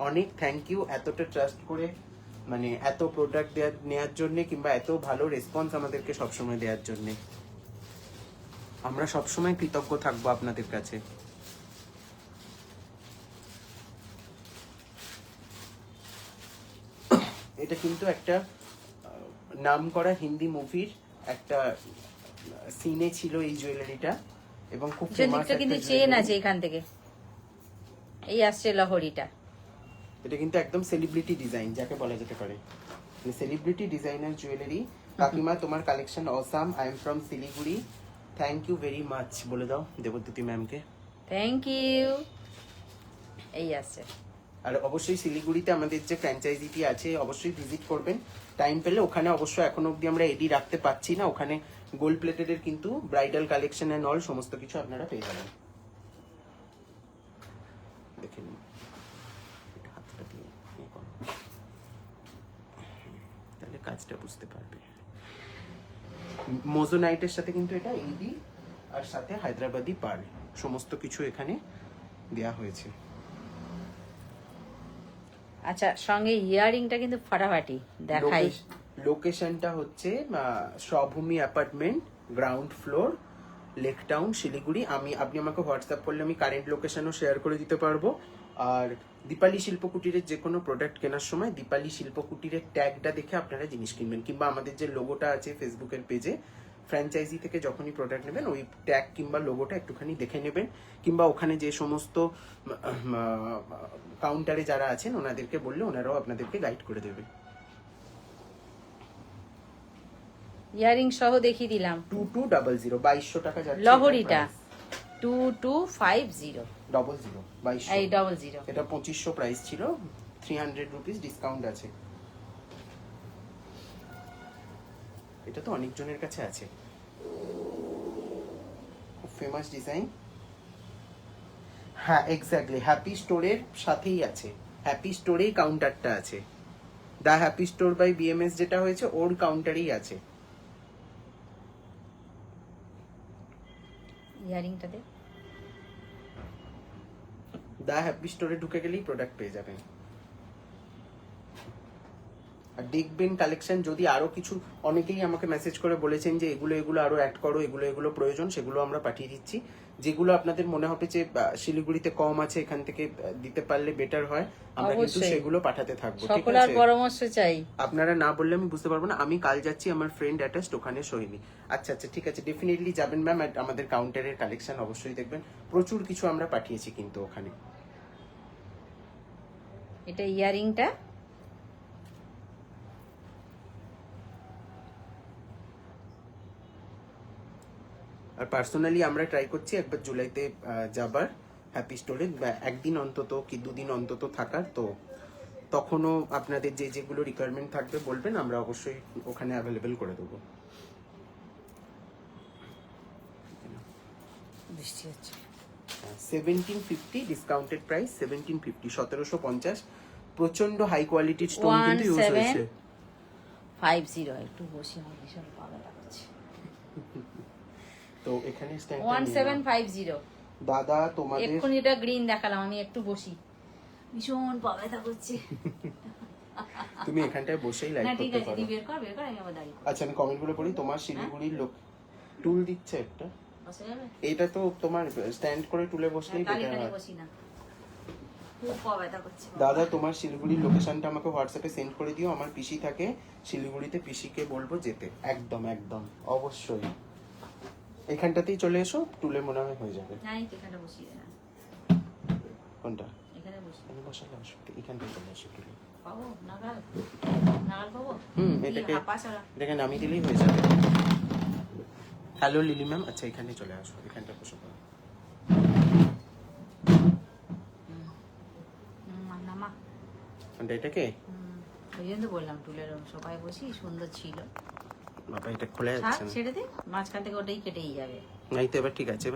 S1: অনেক থ্যাংক ইউ এতটা ট্রাস্ট করে, মানে এত প্রোডাক্ট নেওয়ার জন্য, কিংবা এত ভালো রেসপন্স আমাদেরকে সবসময় দেওয়ার জন্য। আমরা সবসময় কৃতজ্ঞ থাকবো আপনাদের কাছে। এটা কিন্তু একটা নাম করা হিন্দি মুভির একটা সিনে ছিল এই জুয়েলারিটা, এবং খুব ফেমাস
S2: দিকটা কিন্তু চেন আছে এখান থেকে। এই আসছে লহরিটা।
S1: এটা কিন্তু একদম সেলিব্রিটি ডিজাইন যাকে বলা যেতে পারে, সেলিব্রিটি ডিজাইনার জুয়েলারি। কাকিমা তোমার collection awesome, I am from Siliguri, thank you very much বলে দাও দেবদ্যুতি ম্যামকে।
S2: Thank you. এই আসছে।
S1: আর অবশ্যই শিলিগুড়িতে আমাদের যে ফ্র্যাঞ্চাইজিটি আছে অবশ্যই ভিজিট করবেন টাইম পেলে। ওখানে অবশ্য এখনো অবধি আমরা এডি রাখতে পারছি না, ওখানে গোল্ড প্লেটেডের কিন্তু ব্রাইডাল কালেকশন এন্ড অল সমস্ত কিছু আপনারা পেয়ে যাবেন। দেখে নিন হাতটা দিয়ে ইয়ে করো, তাহলে কাজটা বুঝতে পারবে। মোজোনাইটের সাথে কিন্তু এটা এডি আর সাথে হায়দ্রাবাদি পার্ল সমস্ত কিছু এখানে দেয়া হয়েছে।
S2: আচ্ছা, সঙ্গে ইয়ারিংটা কিন্তু ফাটাফাটি দেখাই।
S1: লোকেশনটা হচ্ছে Swabhumi apartment, ground floor, Lake Town, Siliguri. আপনি আমাকে হোয়াটসঅ্যাপ করলে আমি কারেন্ট লোকেশনও শেয়ার করে দিতে পারবো। আর দীপালি শিল্পকুটিরের যে কোনো প্রোডাক্ট কেনার সময় দীপালি শিল্পকুটিরের ট্যাগটা দেখে আপনারা জিনিস কিনবেন, কিংবা আমাদের যে লোগোটা আছে ফেসবুকের পেজে, ফ্র্যাঞ্চাইজি থেকে যখনই প্রোডাক্ট নেবেন ওই ট্যাগ কিংবা লোগোটা একটুখানি দেখে নেবেন, কিংবা ওখানে যে সমস্ত কাউন্টারে যারা আছেন ওনাদেরকে বললে ওনারাও আপনাদেরকে গাইড করে দেবে।
S2: ইয়ারিং সহ দেখিয়ে দিলাম।
S1: 2200 2200 টাকা যাচ্ছে
S2: লহরিটা 2250
S1: 00
S2: এই 00।
S1: এটা 2500 প্রাইস ছিল, 300 রুপিস ডিসকাউন্ট আছে। এটা তো অনেক জনের কাছে আছে, খুব ফেমাস ডিজাইন। হ্যাঁ এক্স্যাক্টলি, হ্যাপি স্টোরের সাথেই আছে, হ্যাপি স্টোরেই কাউন্টারটা আছে। দা হ্যাপি স্টোর বাই বিএমএস যেটা হয়েছে ওর কাউন্টারেই আছে।
S2: ইয়ারিংটা দে।
S1: দা হ্যাপি স্টোরে ঢুকে গেলেই প্রোডাক্ট পেয়ে যাবেন। আর দেখবেন কালেকশন যদি আরো কিছু, অনেকেই আমাকে মেসেজ করে বলেছেন যে এগুলো আরো অ্যাড করো, এগুলো প্রয়োজন, সেগুলো আমরা পাঠিয়ে দিচ্ছি। যেগুলো আপনাদের মনে হবে যে শিলিগুড়িতে কম আছে, এখান থেকে দিতে পারলে বেটার হয়, আমরা কিন্তু সেগুলো পাঠাতে থাকবো। ঠিক
S2: সকলের
S1: আছে,
S2: পরামর্শ চাই।
S1: আপনারা না বললে আমি বুঝতে পারবো না। আমি কাল যাচ্ছি, আমার ফ্রেন্ড অ্যাটাচড ওখানে সহিনি। আচ্ছা ঠিক আছে, ডেফিনেটলি যাবেন ম্যাম। আমাদের কাউন্টারের কালেকশন অবশ্যই দেখবেন, প্রচুর কিছু আমরা পাঠিয়েছি কিন্তু ওখানে।
S2: এটা ইয়ারিংটা।
S1: আর পার্সোনালি আমরা ট্রাই করছি একবার জুলাইতে যাবার হ্যাপি স্টোরে, একদিন অন্তত কি দুদিন অন্তত থাকার। তো তখনও আপনাদের যেগুলো রিকোয়ারমেন্ট থাকবে বলবেন, আমরা অবশ্যই ওখানে অ্যাভেলেবেল করে দেবো।
S2: বৃষ্টি হচ্ছে।
S1: 1750 ডিসকাউন্টেড প্রাইস, 1750, 1750। প্রচন্ড হাই কোয়ালিটির স্টোন কিন্তু ইউজ হয়েছে।
S2: 1750 একটু বসি, আমার ভীষণ পাগল লাগছে।
S1: তো এখানে
S2: 1750
S1: দাদা তোমাদের
S2: এক্ষুনি এটা গ্রিন দেখালাম, আমি একটু বসি, ভীষণ পা ব্যথা করছে।
S1: তুমি এখানটায় বসেই লাইভ
S2: না ঠিক
S1: করতে
S2: আছে,
S1: পারো।
S2: দি বের কর আমি আবার দাঁড়িয়ে।
S1: আচ্ছা আমি কমেন্টগুলো পড়ি। তোমার শিলিগুড়ির লোক টুল দিচ্ছে একটা,
S2: বসে যাবে?
S1: এটা তো তোমার স্ট্যান্ড করে টুলে বসলেই
S2: তাহলে
S1: বেটার
S2: এখানে
S1: হয়।
S2: বসি না, খুব পা ব্যথা করছে।
S1: দাদা তোমার শিলিগুড়ির লোকেশনটা আমাকে হোয়াটসঅ্যাপে সেন্ড করে দিও, আমার পিসি থাকে শিলিগুড়িতে, পিসিকে বলবো যেতে। একদম অবশ্যই এখানটাতেই চলে এসো, টুলে মনে হয় হয়ে যাবে।
S2: না এখানে বসিয়ে না।
S1: কোনটা?
S2: এখানে বসি।
S1: আমি বসালে অসুবিধা, এখানটায় চলে এসো টুলে।
S2: পাবো নাগাল পাবো।
S1: এটাকে নামিয়ে দিলেই হয়ে যাবে। হ্যালো লিলি ম্যাম, আচ্ছা এখানে চলে আসো, এখানটা বসে পড়ো।
S2: নামা
S1: কোনটা? এটাকে
S2: ওই জন্য বললাম টুলের সবাই বসি, সুন্দর ছিল।
S1: বাবা এটা খোলা যাচ্ছে না,
S2: ছেড়ে দে, মাঝখান থেকে ওটাই কেটেই যাবে।
S1: নাই তো, এবার ঠিক আছে,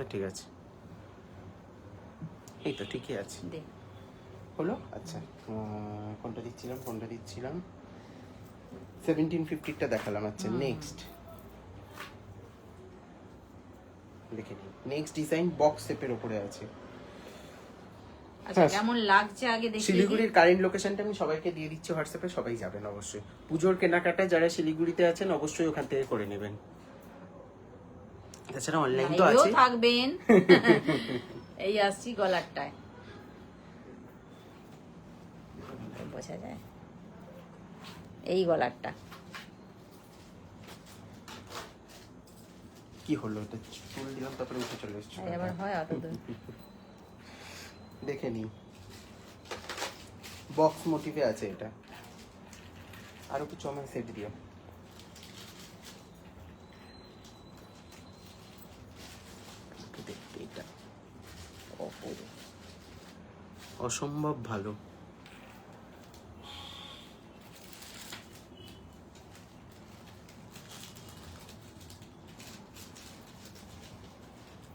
S1: এই তো ঠিকই আছে।
S2: দে
S1: হলো। আচ্ছা কোনটা দিচ্ছিলাম 1750টা দেখালাম। আচ্ছা নেক্সট দেখে নিই। নেক্সট ডিজাইন বক্স শেপের উপরে আছে।
S2: আচ্ছা কেমন লাগছে আগে দেখি।
S1: শিলিগুড়ির কারেন্ট লোকেশনটা আমি সবাইকে দিয়ে দিচ্ছি হোয়াটসঅ্যাপে, সবাই যাবেন অবশ্যই। পুজোর কেনাকাটা যারা শিলিগুড়িতে আছেন অবশ্যই ওখান থেকে করে নেবেন। তাছাড়া অনলাইন তো আছে,
S2: থাকবেন। এই আসছি গলারটায়, বোঝা যায় এই গলারটা।
S1: কি হলো, এটা চুল দিলাম তারপরে উঠে চলে এসেছে।
S2: আবার হয় অত দূর।
S1: দেখে নিই বক্স মোটিভে আছে এটা। আরো কিছু আমার সেট দিও। দেখতে এটা অসম্ভব ভালো।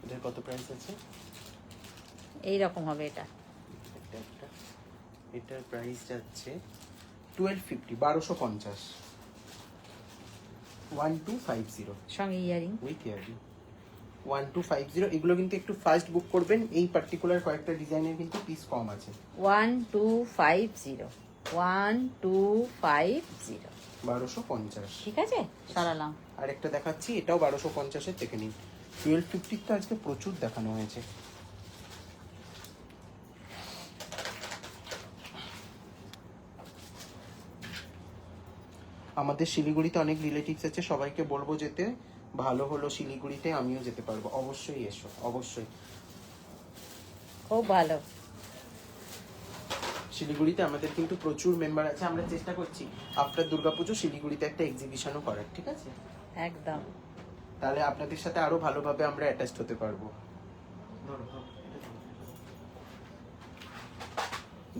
S1: এটার কত প্রাইস আছে?
S2: এই রকম হবে এটা।
S1: এটার প্রাইস যাচ্ছে 1250, 1250, 1250
S2: সঙ্গে ইয়ারিং।
S1: With earring 1250। এগুলো কিন্তু একটু ফাস্ট বুক করবেন, এই পার্টিকুলার কয়েকটা ডিজাইনের কিন্তু পিস কম আছে।
S2: 1250, 1250।
S1: 1250।
S2: ঠিক আছে, সরালাম।
S1: আরেকটা দেখাচ্ছি, এটাও 1250-এর দেখে নিন। 1250 তো আজকে প্রচুর দেখানো হয়েছে। আমাদের শিলিগুড়িতে অনেক রিলেটিভস আছে, সবাইকে বলবো যেতে। ভালো হলো শিলিগুড়িতে আমিও যেতে পারবো, অবশ্যই এসো, অবশ্যই।
S2: খুব ভালো।
S1: শিলিগুড়িতে আমাদের কিন্তু প্রচুর মেম্বার আছে, আমরা চেষ্টা করছি আফটার দুর্গাপুজো শিলিগুড়িতে একটা এক্সিবিশনও করার, ঠিক আছে?
S2: একদম।
S1: তাহলে আপনাদের সাথে আরো ভালোভাবে আমরা অ্যাটাচড হতে পারবো।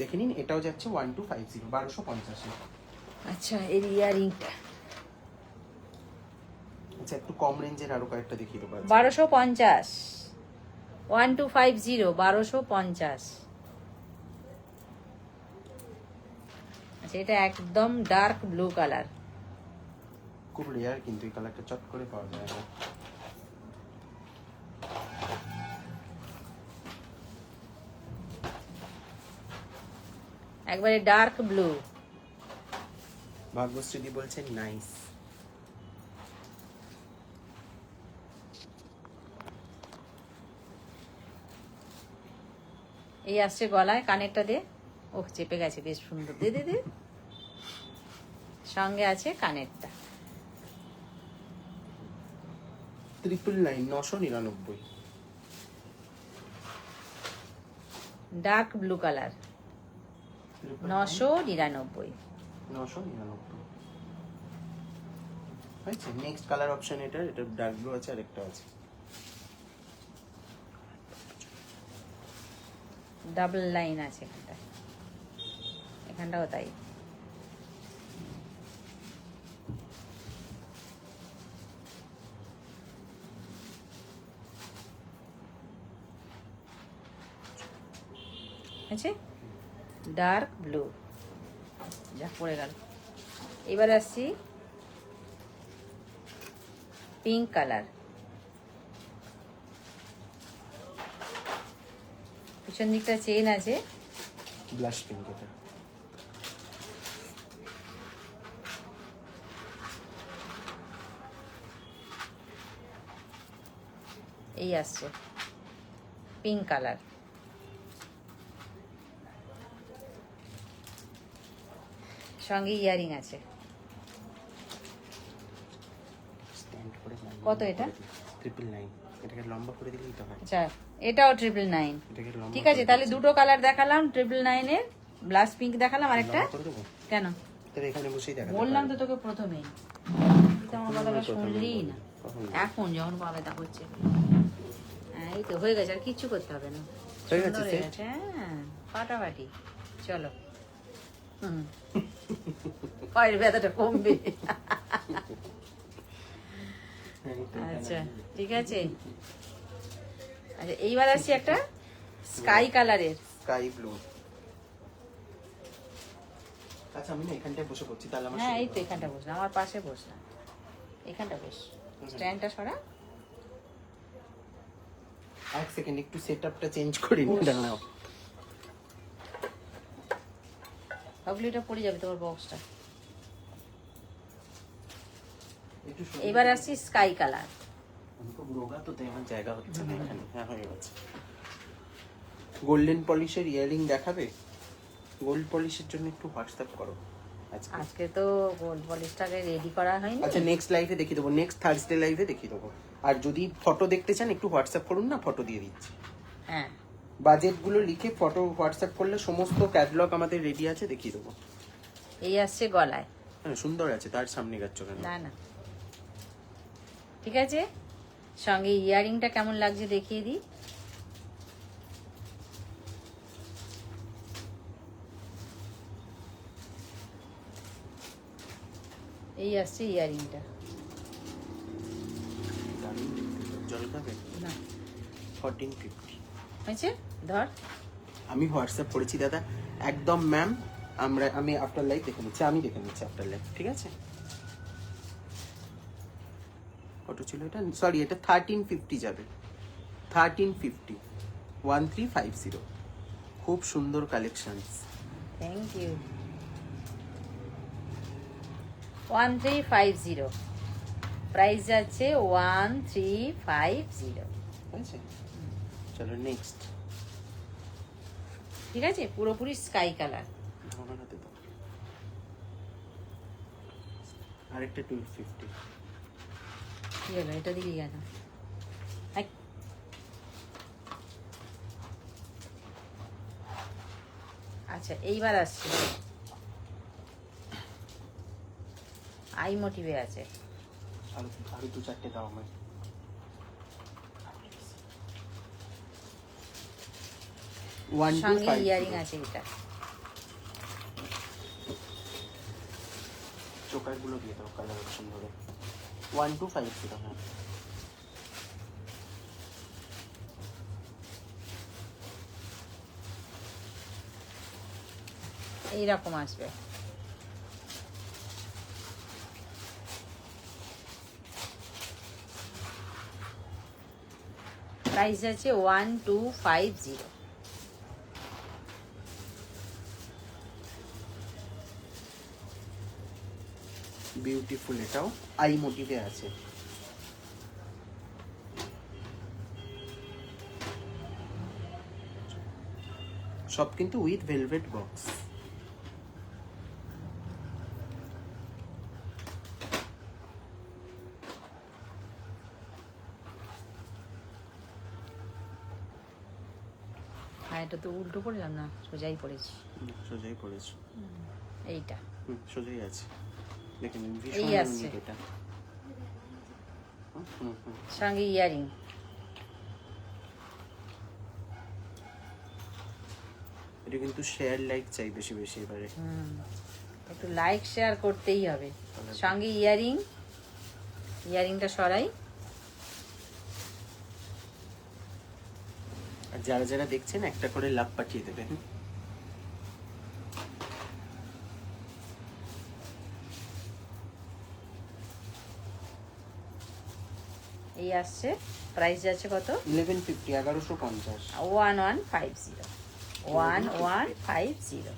S1: দেখে নিন, এটাও যাচ্ছে 1250, 1250।
S2: আচ্ছা, এর ইয়ারিংটা
S1: আচ্ছা, একটু কম রেঞ্জের আরো কয়েকটা দেখিয়ে দেবো।
S2: 1250, 1250, 1250। আচ্ছা, এটা একদম ডার্ক ব্লু কালার।
S1: খুব রেয়ার কিন্তু এই কালারটা চট করে পাওয়া যায় না।
S2: একবারে ডার্ক ব্লু।
S1: ভাগ্যশ্রী বলছেন নাইস।
S2: এই আসছে গলায়, কানেরটা দে। ওহ, চেপে গেছে, বেশ সুন্দর। দে দে দে। সঙ্গে আছে কানেরটা।
S1: 999, 999।
S2: Dark blue colour, 999।
S1: 999 আচ্ছা, নেক্সট কালার অপশন এটা ডার্ক ব্লু আছে, আরেকটা আছে
S2: ডাবল লাইন আছে এখানটা, এখানটাও তাই। আছে ডার্ক ব্লু, যা পড়ে গেল। এবার আসছি পিঙ্ক কালার। পিছন দিকটা চেন আছে,
S1: ব্লাশ পিঙ্ক। এটা
S2: এই আসছে পিঙ্ক কালার। সঙ্গে ইয়ারিং আছে।
S1: স্ট্যান্ড করে
S2: কত এটা?
S1: 999। এটাকে লম্বা করে দিলেই তো হয়।
S2: আচ্ছা, এটাও 999।
S1: এটাকে লম্বা
S2: ঠিক আছে, তাহলে দুটো কালার দেখালাম, 999 এর ব্লাশ পিঙ্ক দেখালাম, আরেকটা
S1: করে দেবো।
S2: কেন
S1: তাহলে এখানে বসেই দেখা
S2: বললাম তো তোকে প্রথমেই, তুই আমার কথাটা শুনলি না। এখন যখন পাবে তা হচ্ছে। হ্যাঁ, এই তো হয়ে গেছে, আর কিচ্ছু করতে হবে না।
S1: হয়ে গেছে
S2: সুন্দর
S1: set?
S2: গেছে, হ্যাঁ, ফাটাফাটি। চলো, পায়ের ব্যথাটা কমবে। আচ্ছা, ঠিক আছে। আচ্ছা, এইবার আসছি একটা স্কাই কালারের।
S1: Sky blue. আচ্ছা, আমি না এখানটায় বসে পড়ছি, তাহলে আমার
S2: হ্যাঁ, এই তো এখানটা বস না, আমার পাশে বস না, এখানটা বস। স্ট্যান্ডটা সরা।
S1: এক সেকেন্ড, একটু সেটআপটা চেঞ্জ করি নি, দাঁড়াও।
S2: ভাবলি এটা পড়ে যাবে তোমার বক্সটা।
S1: একটু
S2: এবার আসছি স্কাই কালার।
S1: আমি খুব রোগা তো, তাই আমার জায়গা হচ্ছে না এখানে। হ্যাঁ, হয়ে গেছে। গোল্ডেন পলিশের ইয়ারিং দেখাবে? গোল্ড পলিশের জন্য একটু হোয়াটসঅ্যাপ করো
S2: আজকে তো গোল্ড পলিশটাকে রেডি করা হয়নি।
S1: আচ্ছা, নেক্সট লাইভে দেখিয়ে দেবো, নেক্সট থার্সডে লাইভে দেখিয়ে দেবো। আর যদি ফটো দেখতে চান একটু হোয়াটসঅ্যাপ করুন না, ফটো দিয়ে দিচ্ছি।
S2: হ্যাঁ,
S1: বাজেটগুলো লিখে ফটো হোয়াটসঅ্যাপ করলে সমস্ত ক্যাটালগ আমাদের রেডি আছে, দেখিয়ে দেবো।
S2: এই আসছে গলায়।
S1: হ্যাঁ সুন্দর আছে, তার সামনে যাচ্ছ কেন?
S2: না না ঠিক আছে, সঙ্গে ইয়ারিংটা কেমন লাগছে দেখিয়ে দিই। এই আসছে ইয়ারিংটা।
S1: দারুণ দেখতে, জল খাবে
S2: না
S1: 1450
S2: হয়েছে, ধর।
S1: আমি হোয়াটসঅ্যাপ করেছি দাদা একদম ম্যাম। আমি আফটার লাইফ দেখে নিচ্ছি, আমি দেখে নিচ্ছি আফটার লাইফ, ঠিক আছে? কত ছিল এটা? সরি, এটা 1350 যাবে, 1350, 1350। খুব সুন্দর কালেকশনস।
S2: Thank you. 1350, প্রাইস যাচ্ছে 1350।
S1: আছে, চলো নেক্সট।
S2: ঠিক আছে, পুরোপুরি স্কাই কালার।
S1: আমার হাতে দাও আরেকটা 1250।
S2: কি হলো, এটা দিলি কেন? হাই। আচ্ছা এইবার আসছে, আই মোটিভে আছে।
S1: আরো দু চারটে দাও আমায়।
S2: সঙ্গে
S1: 1250
S2: ইয়ারিং আছে এটা।
S1: চোকার গুলো দিয়ে দাও কালার অপশন ধরে। 1250, হ্যাঁ।
S2: এইরকম আসবে। প্রাইস আছে 1250।
S1: বিউটিফুল, এটাও আই মোটিভে আছে। সব কিন্তু উইথ ভেলভেট বক্স।
S2: হ্যাঁ এটা তো উল্টো পড়লাম না, সোজাই পড়েছি।
S1: সোজাই করেছো।
S2: এইটা
S1: সোজাই আছে, দেখে নিন।
S2: এই
S1: ভীষণ
S2: আছে।
S1: ইউনিক এটা।
S2: সঙ্গে ইয়ারিং।
S1: এটা কিন্তু শেয়ার লাইক চাই বেশি বেশি এবারে।
S2: একটু লাইক শেয়ার করতেই হবে। সঙ্গে ইয়ারিং, ইয়ারিংটা সরাই।
S1: আর যারা যারা দেখছেন একটা করে লাভ পাঠিয়ে দেবেন।
S2: এই আসছে, প্রাইস যাচ্ছে কত?
S1: 1150, 1150।
S2: 1150, 1150।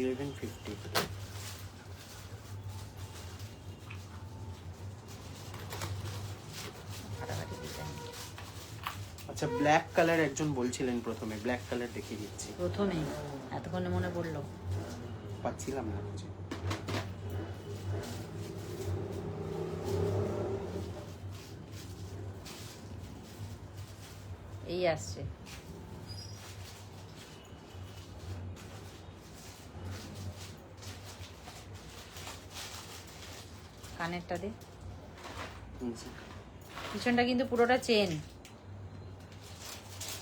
S1: 1150।
S2: ফাটাফাটি ডিজাইন।
S1: আচ্ছা ব্ল্যাক কালার একজন বলছিলেন প্রথমে, ব্ল্যাক কালার দেখিয়ে দিচ্ছি।
S2: প্রথমে এতক্ষণে মনে পড়লো।
S1: পাচ্ছিলাম না খুঁজে।
S2: এই আসছে, কানেরটা দে। পিছনটা কিন্তু পুরোটা চেন,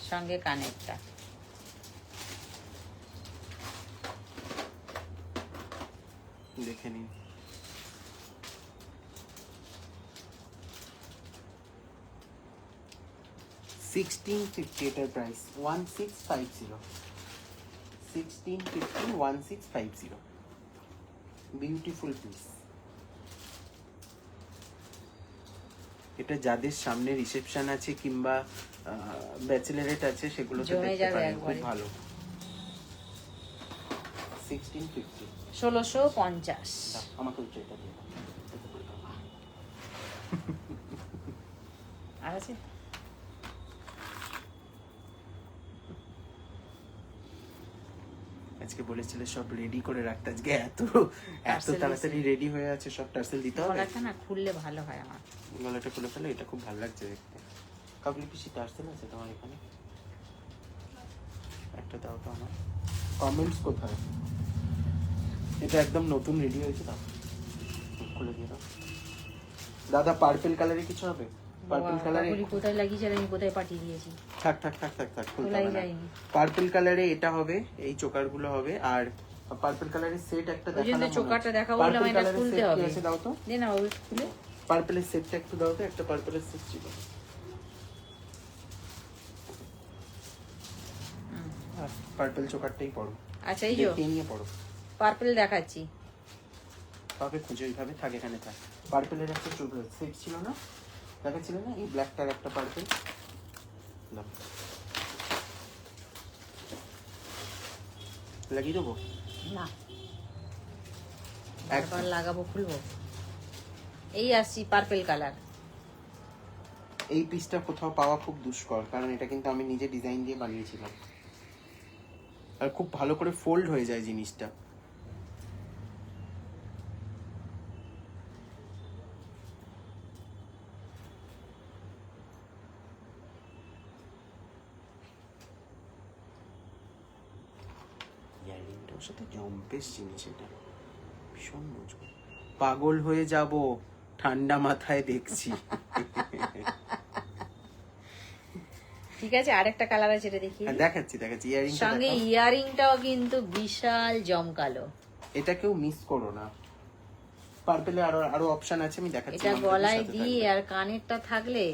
S2: সঙ্গে কানেরটা।
S1: দেখে নিন। $1650 এটার প্রাইস, 1650। 1650, 1650। Beautiful piece. এটা যাদের সামনে রিসেপশন আছে কিংবা ব্যাচেলারেট আছে সেগুলো তো
S2: জমে
S1: দেখতে
S2: যাবে
S1: পারেন, খুব
S2: একবারে।
S1: ভালো। 1650।
S2: 1650।
S1: আমাকে হচ্ছে এটা দিয়ে দাও।
S2: আর আছে?
S1: আজকে বলেছিলে সব রেডি করে রাখতে, আজকে এত
S2: Parcel
S1: তাড়াতাড়ি রেডি হয়ে আছে, সব টার্সেল দিতে হবে।
S2: গলাটা না খুললে ভালো হয় আমার।
S1: গলাটা খুলে ফেলে, এটা খুব ভালো লাগছে দেখতে। কাবলি পিসি টার্সেল আছে তোমার এখানে? একটা দাও তো আমার। কমেন্টস কোথায়? এটা একদম নতুন রেডি হয়েছে, দাও খুলে দিয়ে দাও। দাদা পার্পল কালারে কিছু হবে? পার্পল কালারে
S2: কোথায় লাগিয়েছে আর আমি কোথায় পাঠিয়ে দিয়েছি?
S1: থাক থাক থাক থাক থাক, খুলতে
S2: খোলাই
S1: হবে না।
S2: যায়নি।
S1: পার্পল কালারে এটা হবে, এই চোকার গুলো হবে। আর পার্পল কালারের সেট একটা
S2: ওই জন্য
S1: দেখালাম,
S2: চোকারটা দেখাবো বলে
S1: পার্পল
S2: আমার এটা
S1: কালারের
S2: খুলতে
S1: সেট কি
S2: হবে।
S1: আছে দাও তো।
S2: দে না বাবু খুলে।
S1: পার্পলের সেটটা একটু দাও তো, একটা পার্পলের সেট ছিল। পার্পল চোকারটাই পড়ো।
S2: আচ্ছা এই যে
S1: দেখিয়ে নিয়ে পড়ো।
S2: পার্পল দেখাচ্ছি।
S1: পাবে খুঁজে ওইভাবে থাক, এখানে থাক। পার্পলের একটা সেট ছিল না, দেখাচ্ছিল না, এই ব্ল্যাকটার একটা পার্পল। লাগিয়ে দেবো
S2: না একবার লাগাবো, খুলবো। এই আসছি পার্পল কালার।
S1: এই পিসটা কোথাও পাওয়া খুব দুষ্কর, কারণ এটা কিন্তু আমি নিজে ডিজাইন দিয়ে বানিয়েছিলাম, আর খুব ভালো করে ফোল্ড হয়ে যায় জিনিসটা। ইয়াররিংটার সাথে জম্পেস জিনিস, এটা ভীষণ মজবুত। পাগল হয়ে যাব ঠান্ডা মাথায় দেখছি।
S2: ঠিক আছে, আরেকটা কালার আছে, এটা দেখি।
S1: দেখাচ্ছি দেখাচ্ছি, ইয়াররিংটা
S2: সঙ্গে ইয়ারিংটাও কিন্তু বিশাল জমকালো।
S1: এটা কেউ মিস করো না। পার্পলে আরো আরো অপশন আছে, আমি দেখাচ্ছি।
S2: এটা গলায় দিয়ে আর কানেরটা থাকলে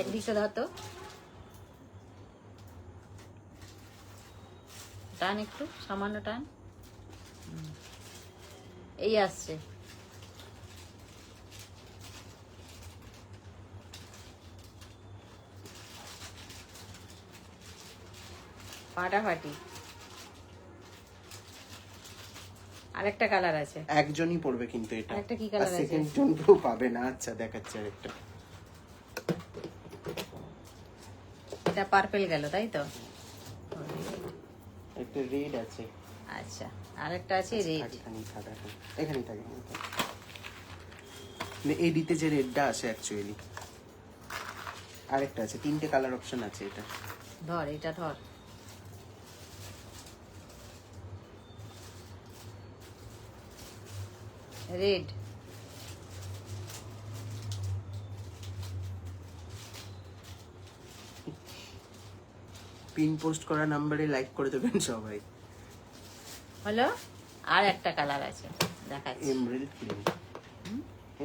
S2: এক দিকে ধর তো, টান একটু, সামান্য টান। এই আসছে। ফাটাফাটি। আরেকটা কালার আছে।
S1: একজনই পড়বে কিন্তু এটা।
S2: আরেকটা কি কালার আছে?
S1: সেকেন্ড জন কেউ পাবে না। আচ্ছা দেখাচ্ছি আরেকটা।
S2: এটা পার্পল গেল, তাই তো?
S1: একটা রেড আছে।
S2: আচ্ছা, আরেকটা আছে রেড।
S1: এখানেই থাকে। এডিতে যে রেডটা আসে অ্যাকচুয়ালি। আরেকটা আছে, তিনটে কালার অপশন আছে এটা।
S2: ধর এটা ধর। রেড।
S1: পিন পোস্ট করা নাম্বারে লাইক করে দেবেন সবাই।
S2: হলো, আর একটা কালার আছে, দেখাচ্ছি।
S1: Emerald green.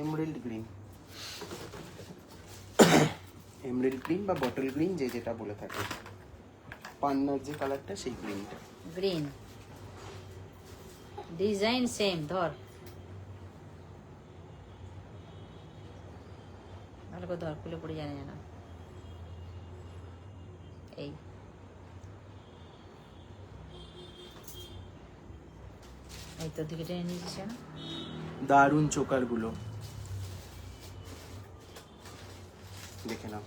S1: Emerald green, emerald green বা বটল গ্রিন, যে যেটা বলে থাকে। পান্নার যে কালারটা, সেই গ্রিনটা।
S2: Green design same. ধর ভালো করে ধর, খুলে পড়ে জানে না। এই এই তো দিকে টেনে নিয়েছিস না?
S1: দারুণ চোকার গুলো দেখে নাও।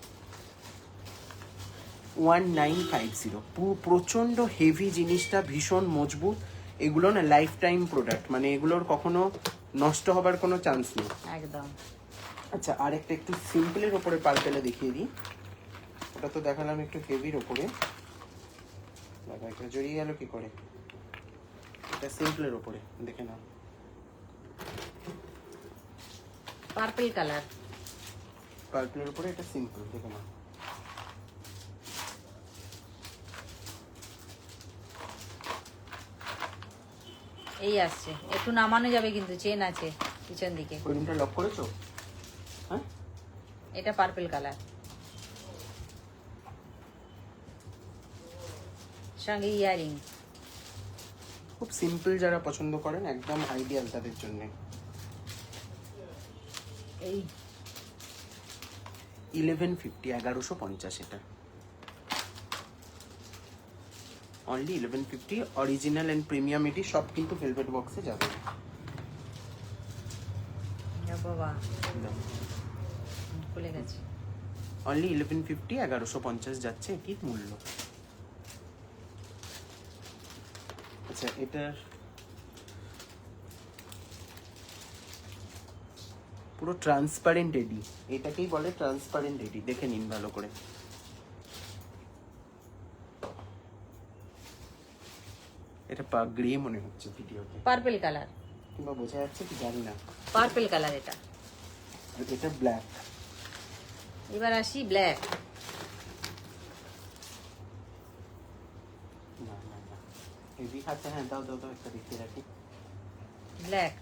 S1: 1950। প্রচন্ড হেভি জিনিসটা, ভীষণ মজবুত। এগুলো না লাইফ টাইম প্রোডাক্ট, মানে এগুলোর কখনো নষ্ট হবার কোনো চান্স নেই
S2: একদম।
S1: আচ্ছা, আরেকটা একটু সিম্পলের ওপরে পার্পেলে দেখিয়ে দিই। ওটা তো দেখালাম একটু হেভির ওপরে। দাদা এটা জড়িয়ে গেল কি করে? এটা সিম্পলের ওপরে দেখে নাও।
S2: Purple colour.
S1: পার্পলের উপরে এটা সিম্পল, দেখে নাও।
S2: এই আসছে, একটু নামানো যাবে কিন্তু, চেন আছে পিছন দিকে।
S1: ওই রুমটা লক করেছো? হ্যাঁ,
S2: এটা পার্পল কালার, সঙ্গে ইয়ারিং।
S1: খুব সিম্পল যারা পছন্দ করেন, একদম আইডিয়াল তাদের জন্য।
S2: এই
S1: 1150, 1150 এটা। অনলি 1150। অরিজিনাল এন্ড প্রিমিয়াম এটি সব কিন্তু ভেলভেট বক্সে যাবে।
S2: বাবা খুলে গেছে।
S1: অনলি 1150, 1150 যাচ্ছে এটির মূল্য। আচ্ছা, এটার পুরো ট্রান্সপারেন্ট এডি, এটাকেই বলে ট্রান্সপারেন্ট এডি। দেখে নিন ভালো করে। এটা গ্রে মনে হচ্ছে ভিডিওতে,
S2: পার্পল কালার,
S1: কিংবা বোঝা যাচ্ছে কি জানি না।
S2: পার্পল কালার এটা।
S1: আর এটা ব্ল্যাক।
S2: এবার আসি ব্ল্যাক।
S1: না না না, হেভি হাতে, হ্যাঁ দাও দাও দাও, একটা দেখিয়ে রাখি।
S2: ব্ল্যাক।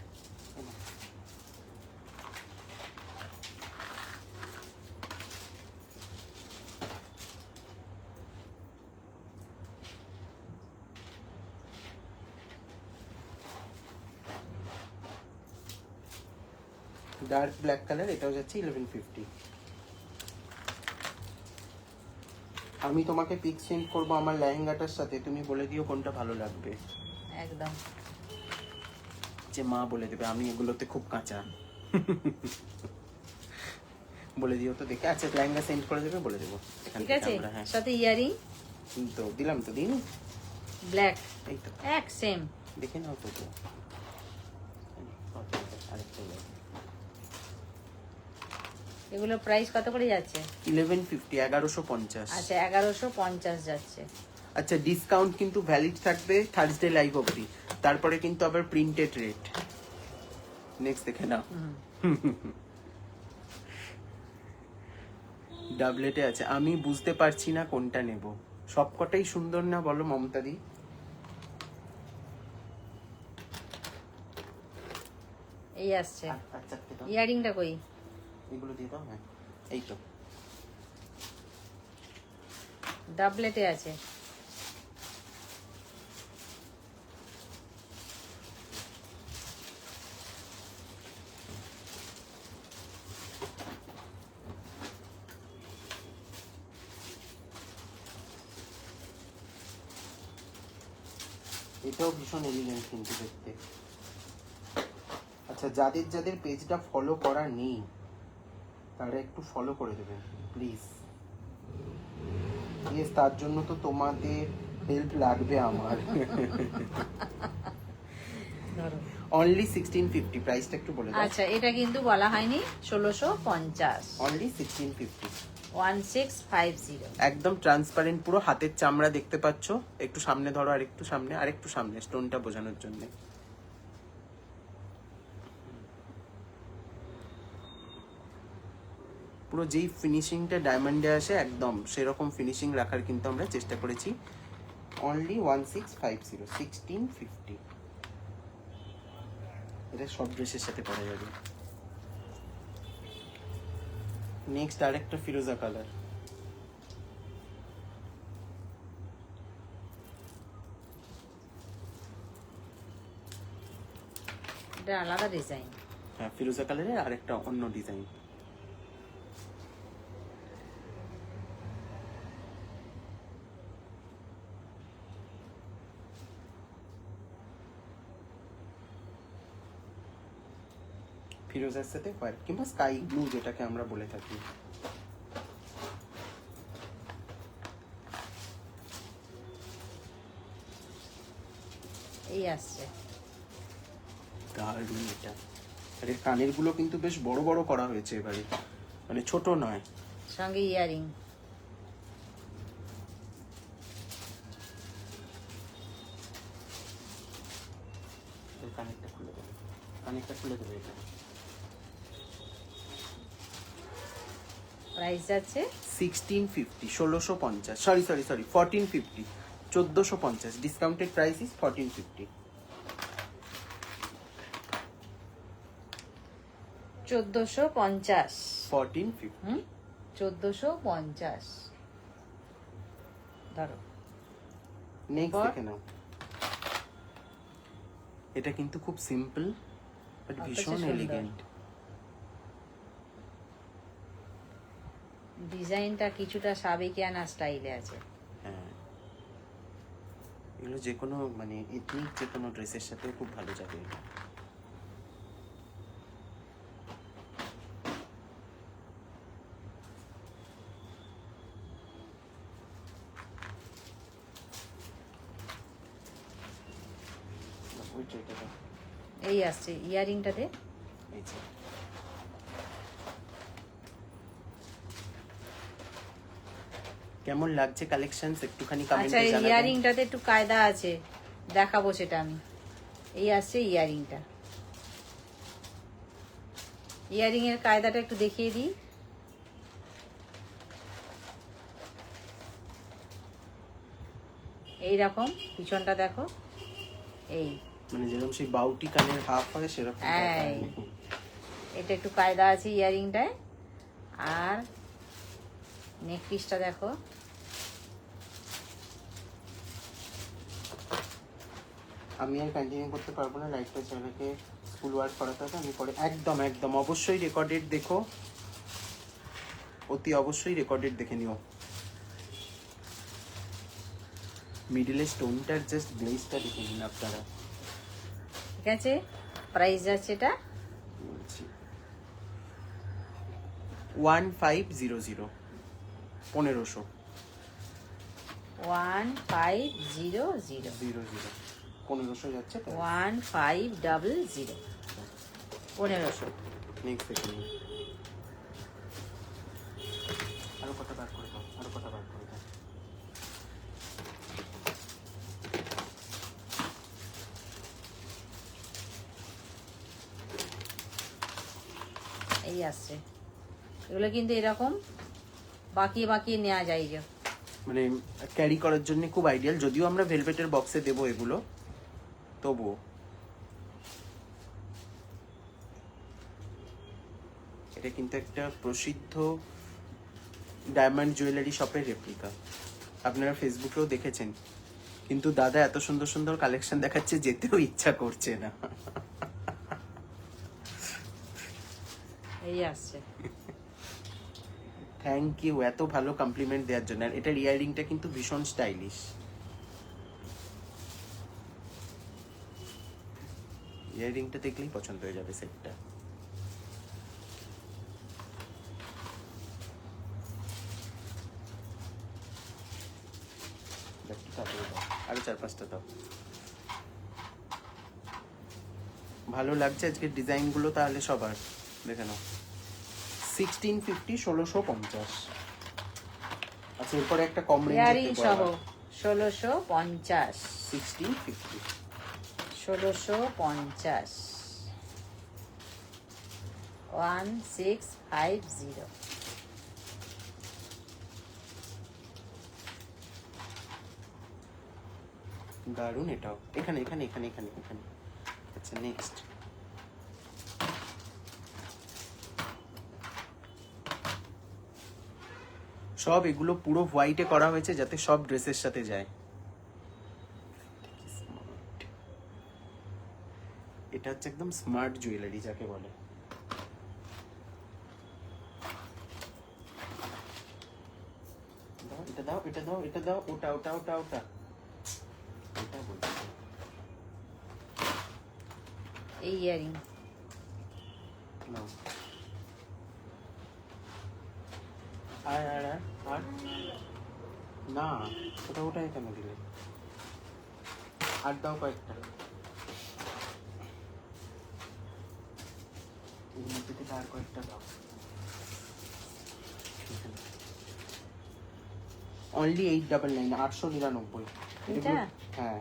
S1: ডার্ক ব্ল্যাক কালার, এটাও যাচ্ছে 1150। আমি তোমাকে পিক সেন্ড করবো আমার লেহেঙ্গাটার সাথে, তুমি বলে দিও কোনটা ভালো লাগবে।
S2: একদম।
S1: যে মা বলে দেবে, আমি এগুলোতে খুব কাঁচা। বলে দিও তো দেখে। আচ্ছা লেহেঙ্গা সেন্ড করে দেবে, বলে দেবো এখান
S2: ঠিক
S1: থেকে
S2: আছে,
S1: আমরা। হ্যাঁ
S2: সাথে ইয়ারিং
S1: তো দিলাম, তো দিন।
S2: ব্ল্যাক,
S1: এই তো
S2: এক সেম।
S1: দেখে নাও তো তো। আরেকটা
S2: এগুলো প্রাইস কত করে যাচ্ছে?
S1: 1150, 1150।
S2: আচ্ছা 1150 যাচ্ছে।
S1: আচ্ছা ডিসকাউন্ট কিন্তু ভ্যালিড থাকবে থার্সডে লাইভ অবধি, তারপরে কিন্তু আবার প্রিন্টেড রেট। নেক্সট দেখে নাও। ডাবলেটে আছে, আমি বুঝতে পারছি না কোনটা নেব, সবকটাই সুন্দর না বলো মমতা দি?
S2: এই আসছে।
S1: আচ্ছা
S2: ইয়ারিংটা কই?
S1: এগুলো দিয়ে দাও। হ্যাঁ এই তো
S2: ডাবলেটে আছে।
S1: এটাও ভীষণ এলিগেন্ট কিন্তু দেখতে। আচ্ছা যাদের যাদের পেজটা ফলো করা নেই তারা একটু ফলো করে দেবেন প্লিজ। ইয়েস, তার জন্য তো তোমাদের হেল্প লাগবে আমার।
S2: ধরো।
S1: অনলি 1650, প্রাইসটা একটু বলে দাও।
S2: আচ্ছা এটা কিন্তু বলা হয়নি, 1650।
S1: অনলি 1650,
S2: 1650।
S1: একদম ট্রান্সপারেন্ট, পুরো হাতের চামড়া দেখতে পাচ্ছ। একটু সামনে ধরো, আর একটু সামনে, আর একটু সামনে, স্টোনটা বোঝানোর জন্য। পুরো যেই ফিনিশিংটা ডায়মন্ডে আসে একদম সেরকম ফিনিশিং রাখার কিন্তু আমরা চেষ্টা করেছি। অনলি 1650, 1650। এটা সব ড্রেসের সাথে পরা যাবে। নেক্সট আরেকটা ফিরোজা কালার।
S2: এটা আলাদা ডিজাইন।
S1: হ্যাঁ ফিরোজা কালারের আরেকটা অন্য ডিজাইন। ফিরোজার সাথে হোয়াইট কিংবা স্কাই ব্লু যেটাকে আমরা বলে থাকি।
S2: এই আসছে।
S1: দারুণ এটা। আর এর কানের গুলো কিন্তু বেশ বড় বড় করা হয়েছে এবারে, মানে ছোট নয়।
S2: সঙ্গে ইয়ারিং।
S1: কানেরটা খুলে দেবে, কানেরটা খুলে দেবে। এটা
S2: প্রাইস যাচ্ছে
S1: 1650, 1650, সরি 1450, 1450। Discounted price is 1450।
S2: 1450।
S1: 1450।
S2: 1450। ধরো।
S1: নেক্সট
S2: এরপর?
S1: দেখে নাও। এটা কিন্তু খুব সিম্পল বাট
S2: অথচ
S1: ভীষণ
S2: সুন্দর।
S1: এলিগেন্ট।
S2: ডিজাইনটা কিছুটা সাবেকিয়ানা স্টাইলে আছে।
S1: হ্যাঁ এগুলো যে কোনো মানে এথনিক যে কোনো ড্রেসের সাথে খুব ভালো যাবে এটা। ওই ট্রেটা দাও।
S2: এই আসছে ইয়ারিংটাতে।
S1: এই যে কেমন লাগছে কালেকশনস একটুখানি
S2: আচ্ছা
S1: কমেন্টে
S2: এই
S1: জানাবেন।
S2: ইয়ারিংটাতে একটু কায়দা আছে, দেখাবো সেটা আমি। এই আসছে ইয়ারিংটা। ইয়ারিং এর কায়দাটা একটু দেখিয়ে দিই। এইরকম পিছনটা দেখো, এই
S1: মানে যেরকম সেই বাউটি কানের হাফ হয় সেরকম
S2: এই, এটা একটু কায়দা আছে ইয়ারিংটায়। আর নেক পিসটা দেখো,
S1: আমি আর কন্টিনিউ করতে পারবো না, লাইফটা ছেলেকে স্কুল ওয়ার্ক করাতে হবে, আমি পরে একদম একদম অবশ্যই রেকর্ডেড দেখো, অতি অবশ্যই রেকর্ডেড দেখে নিও। মিডলে স্টোনটার জাস্ট গ্লেজটা দেখে নিন আপনারা।
S2: ঠিক আছে, প্রাইস যাচ্ছে এটা
S1: বলছি 1500, 1500
S2: 1500
S1: 1500 যাচ্ছে।
S2: 1500 1500।
S1: নেক্সট দেখে নিন। আরো কটা বার করে দাও, আরো কটা বার করে দাও।
S2: এই আসছে, এগুলো কিন্তু এরকম বাকিয়ে বাকিয়ে নেওয়া যায় যে,
S1: মানে ক্যারি করার জন্য খুব আইডিয়াল, যদিও আমরা ভেলভেটের বক্সে দেবো এগুলো, তবুও এটা কিন্তু একটা প্রসিদ্ধ ডায়মন্ড জুয়েলারি শপের রেপ্লিকা। আপনারা ফেসবুকেও দেখেছেন, কিন্তু দাদা এত সুন্দর সুন্দর কালেকশন দেখাচ্ছে, যেতেও ইচ্ছা করছে না।
S2: এই আসছে।
S1: থ্যাংক ইউ এত ভালো কমপ্লিমেন্ট দেওয়ার জন্য। আর এটার ইয়াররিংটা কিন্তু ভীষণ স্টাইলিশ। ইয়াররিংটা দেখলেই পছন্দ হয়ে যাবে সেটটা। আরো 4-5টা দাও। ভালো লাগছে আজকের ডিজাইন গুলো তাহলে সবার? দেখে নাও। 1650, 1650। আচ্ছা, এরপরে একটা কম
S2: ইয়ারিং
S1: রেঞ্জে
S2: সহ 1650,
S1: 1650,
S2: 1650, 1650।
S1: দারুন। এটাও এখানে এখানে এখানে এখানে এখানে। আচ্ছা, নেক্সট সব এগুলো পুরো হোয়াইটে করা হয়েছে যাতে সব ড্রেসের সাথে যায়। এটা হচ্ছে একদম স্মার্ট জুয়েলারি যাকে বলে। দাও, এটা দাও, এটা দাও, এটা দাও, ওটা ওটা ওটা ওটা ওটা বলছি।
S2: এই ইয়ারিং
S1: নাও। আর আর আর আর না, ওটা ওটাই কেন দিলে? আর দাও কয়েকটা। এর মধ্যে থেকে আর কয়েকটা দাও। অনলি 899, 899।
S2: এটা?
S1: হ্যাঁ,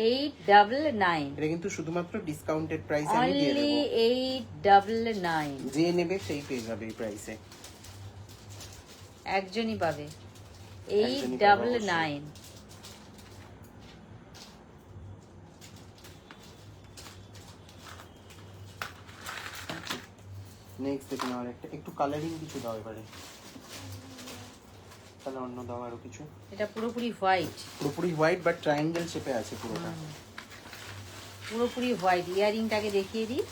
S2: 899,
S1: এটা কিন্তু শুধুমাত্র ডিসকাউন্টেড প্রাইসে আমি দিয়ে
S2: অনলি
S1: দেবো।
S2: 899।
S1: যে নেবে সেই পেয়ে যাবে এই প্রাইসে।
S2: একজনই পাবে,
S1: একজনই পাবে
S2: 899।
S1: নেক্সট দেখে নাও একটা, একটু কালারিং কিছু দাও এবারে, তাহলে অন্য দাও আরো কিছু।
S2: এটা পুরোপুরি হোয়াইট,
S1: পুরোপুরি হোয়াইট বাট ট্রায়াঙ্গেল শেপে আছে পুরোটা।
S2: পুরোপুরি হোয়াইট। ইয়ারিংটাকে দেখিয়ে দিই।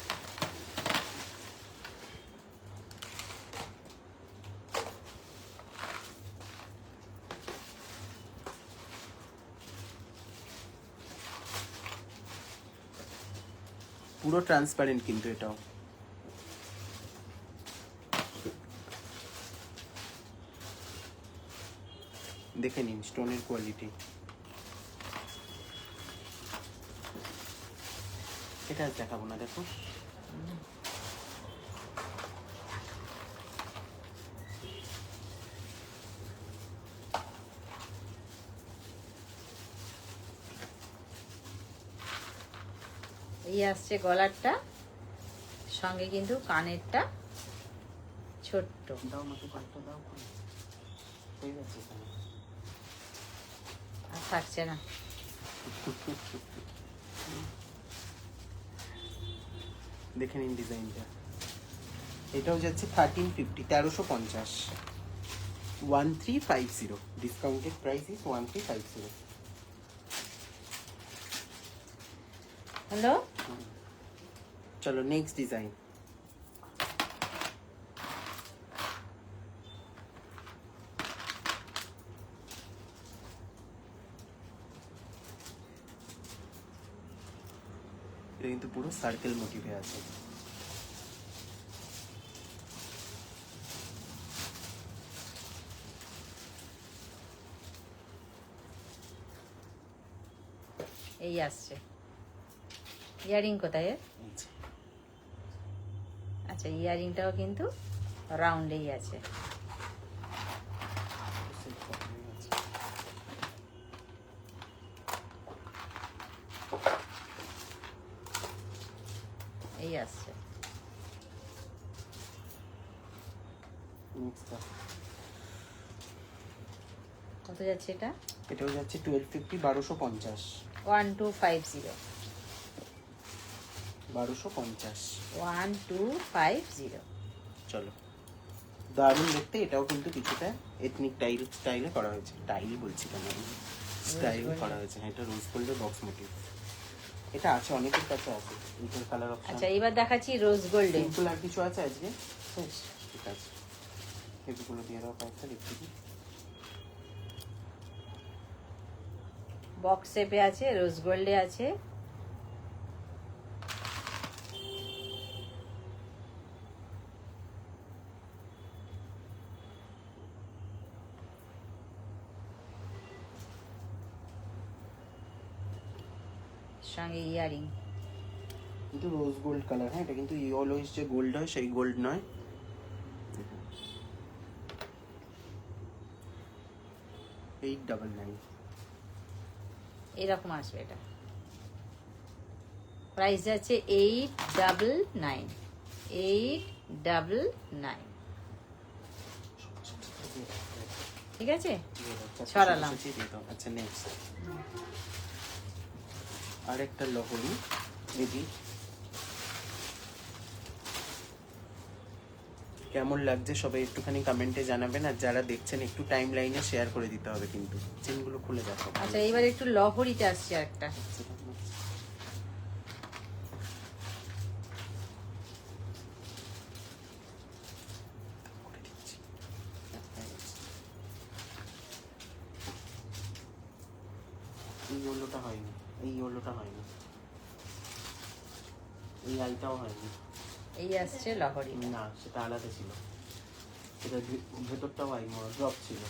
S1: পুরো ট্রান্সপারেন্ট কিন্তু এটাও। দেখে নিন স্টোনের কোয়ালিটি। এটা আজ দেখাবো না, দেখো।
S2: এই আসছে গলারটা, সঙ্গে কিন্তু কানেরটা ছোট্ট।
S1: দাও আমাকে কয়েকটা দাও, হয়ে গেছে এখানে।
S2: আর থাকছে না।
S1: দেখে নিন ডিজাইনটা। এটাও যাচ্ছে 1350, 1350, 1350। Discounted price is 1350।
S2: হ্যালো,
S1: চলো নেক্সট ডিজাইন। এটা কিন্তু পুরো সার্কেল মোটিভে আছে।
S2: এই আসছে। ইয়ারিং কোথায় এর? আচ্ছা, ইয়ারিংটাও কিন্তু রাউন্ডেই আছে। এই আসছে। কত যাচ্ছে এটা?
S1: এটাও যাচ্ছে 1250, 1250।
S2: 1250।
S1: 1250।
S2: 1250।
S1: চলো, দারুণ দেখতে। এটাও কিন্তু কিছুটা এথনিক স্টাইলে করা হয়েছে। টাইল বলছি কেন, স্টাইল করা হয়েছে। হ্যাঁ, এটা রোজ গোল্ডের বক্স মোটিভ। এটা আছে, অনেকের কাছে আছে এইটার কালার অপশন।
S2: আচ্ছা, এবার দেখাচ্ছি রোজ গোল্ডে।
S1: সিম্পল আর কিছু আছে আজকে? ঠিক আছে, এগুলো দিয়ে দাও কয়েকটা দেখতে দিই।
S2: বক্স শেপে আছে, রোজ গোল্ডে আছে। সঙ্গে ইয়ারিং।
S1: কিন্তু রোজ গোল্ড কালার। হ্যাঁ, এটা কিন্তু অলওয়েজ যে গোল্ড হয় সেই গোল্ড নয়। 899।
S2: এরকম আসবে এটা। প্রাইস আছে 899। 899। ঠিক আছে, সরালাম।
S1: আচ্ছা, নেক্সট আরেকটা লহরি। দিদি কেমন লাগছে সবাই একটুখানি কমেন্টে জানাবেন। আর যারা দেখছেন একটু টাইম লাইনে শেয়ার করে দিতে হবে কিন্তু। চেনগুলো খুলে দেখো।
S2: আচ্ছা, এবার একটু লহরিতে আসছে একটা।
S1: এই ইয়েলোটা হয়নি, এই ইয়েলোটা হয়নি, এই লালটাও হয়নি।
S2: এই আসছে লহরি।
S1: না, সেটা আলাদা ছিল। সেটা ভেতরটাও আই ড্রপ ছিল।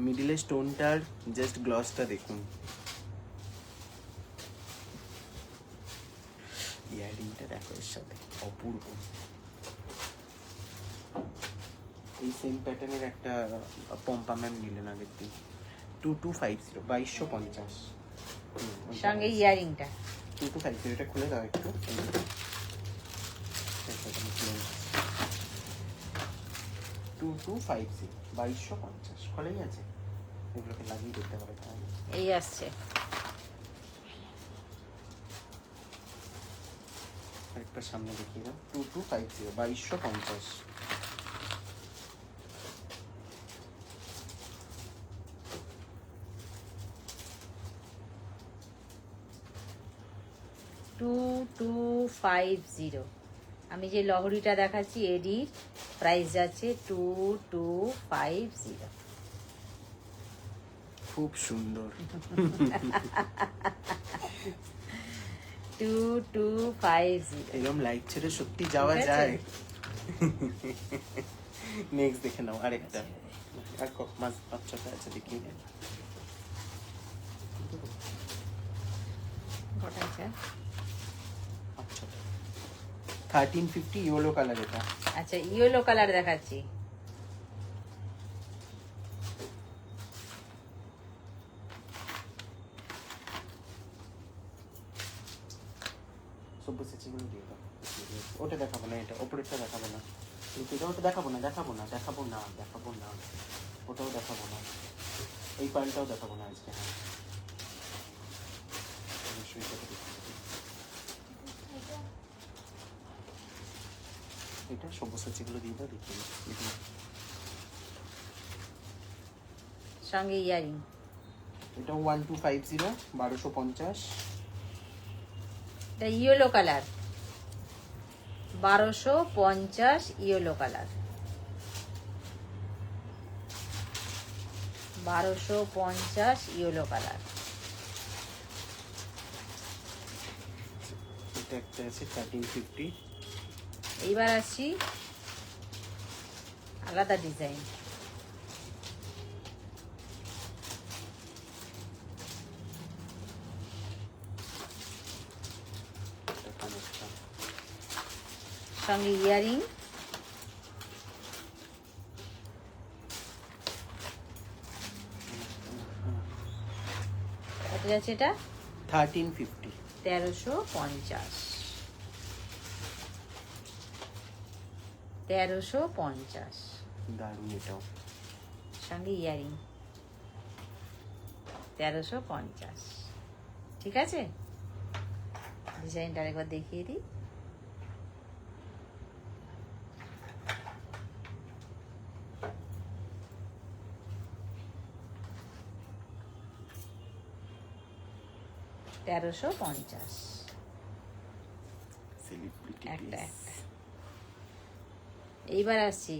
S1: মিডিলে স্টোনটার জাস্ট গ্লসটা দেখুন। ইয়ারিংটা দেখো এর সাথে, অপূর্ব। এই সেম প্যাটার্নের একটা পম্পা ম্যাম নিলেন আগের দিন। 2250, 2250।
S2: সঙ্গে ইয়ারিংটা।
S1: 2250। এটা খুলে দাও একটু। 2250, 2250 খোলাই আছে। এগুলোকে লাগিয়ে দিতে হবে তাহলে।
S2: এই আসছে।
S1: আরেকটা সামনে দেখিয়ে দাও। 2250, 2250।
S2: আমি যে লহরিটা দেখাচ্ছি এডির প্রাইস যাচ্ছে 2250।
S1: খুব সুন্দর।
S2: 2250।
S1: এরকম লাইট ছেড়ে সত্যি যাওয়া যায়। নেক্সট দেখে নাও আরেকটা। আর মাছ বাচ্চাটা আছে, দেখি।
S2: কটা আছে?
S1: আচ্ছা, 1350 ইয়েলো কালার এটা।
S2: আচ্ছা, ইয়েলো কালার দেখাচ্ছি।
S1: সব্যসাচীগুলো দিয়ে দাও। ওটা দেখাবো না, এটা ওপরেরটা দেখাবো না, এটা ওটা দেখাবো না, দেখাবো না, দেখাবো না, দেখাবো না, ওটাও দেখাবো না, এই পাল্টাও দেখাবো না আজকে। হ্যাঁ অবশ্যই এটাকে দেখাবো। এটা সব্যসাচীগুলো দিয়ে দাও, দেখিয়ে দিই।
S2: সঙ্গে ইয়ারিং।
S1: এটা 1250, 1250।
S2: এটা yellow colour, 1250 yellow colour, 1250 yellow colour.
S1: এটা একটা আছে 1350।
S2: এইবার আসছি আলাদা ডিজাইন। সঙ্গে ইয়ারিং। কত যাচ্ছে এটা?
S1: 1350।
S2: 1350, 1350।
S1: দারুণ এটাও।
S2: সঙ্গে ইয়ারিং 1350। ঠিক আছে, ডিজাইনটা আরেকবার দেখিয়ে দিই। তেরোশো পঞ্চাশ একটা একটা। এইবার আসছি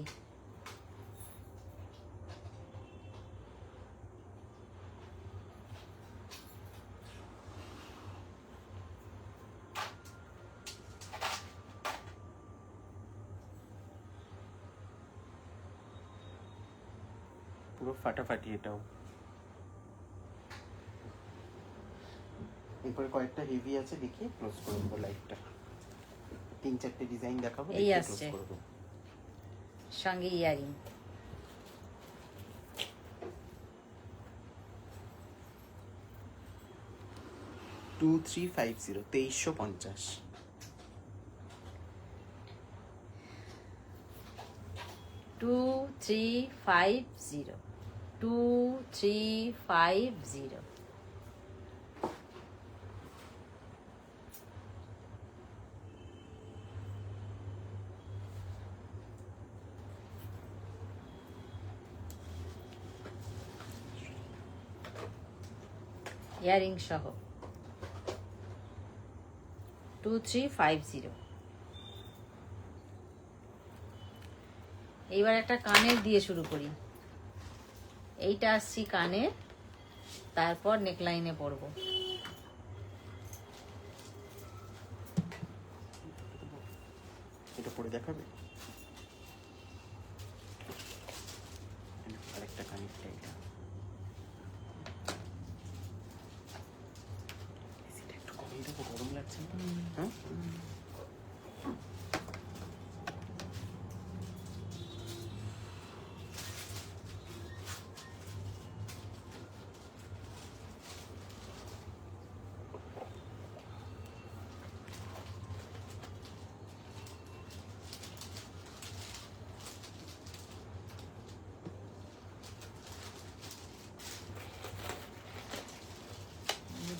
S1: পুরো ফাটাফাটি এটাও। এরপরে কয়েকটা হেভি আছে, দেখি ক্লোজ করে দেবো লাইটটা। 3-4টে ডিজাইন দেখাবো,
S2: এই
S1: দেখে
S2: আসছে।
S1: ক্লোজ করে দেবো।
S2: সঙ্গে ইয়ারিং।
S1: টু 2350, 2350।
S2: 2350, 2350। ইয়ারিং সহ 2350। এইবার একটা কানের দিয়ে শুরু করি। এইটা আসছি কানের, তারপর নেকলাইনে পরবো।
S1: এটা পরে দেখাবে। আরেকটা কানেরটা এটা। এসিটা একটু কমিয়ে দেবো, গরম লাগছে না? হ্যাঁ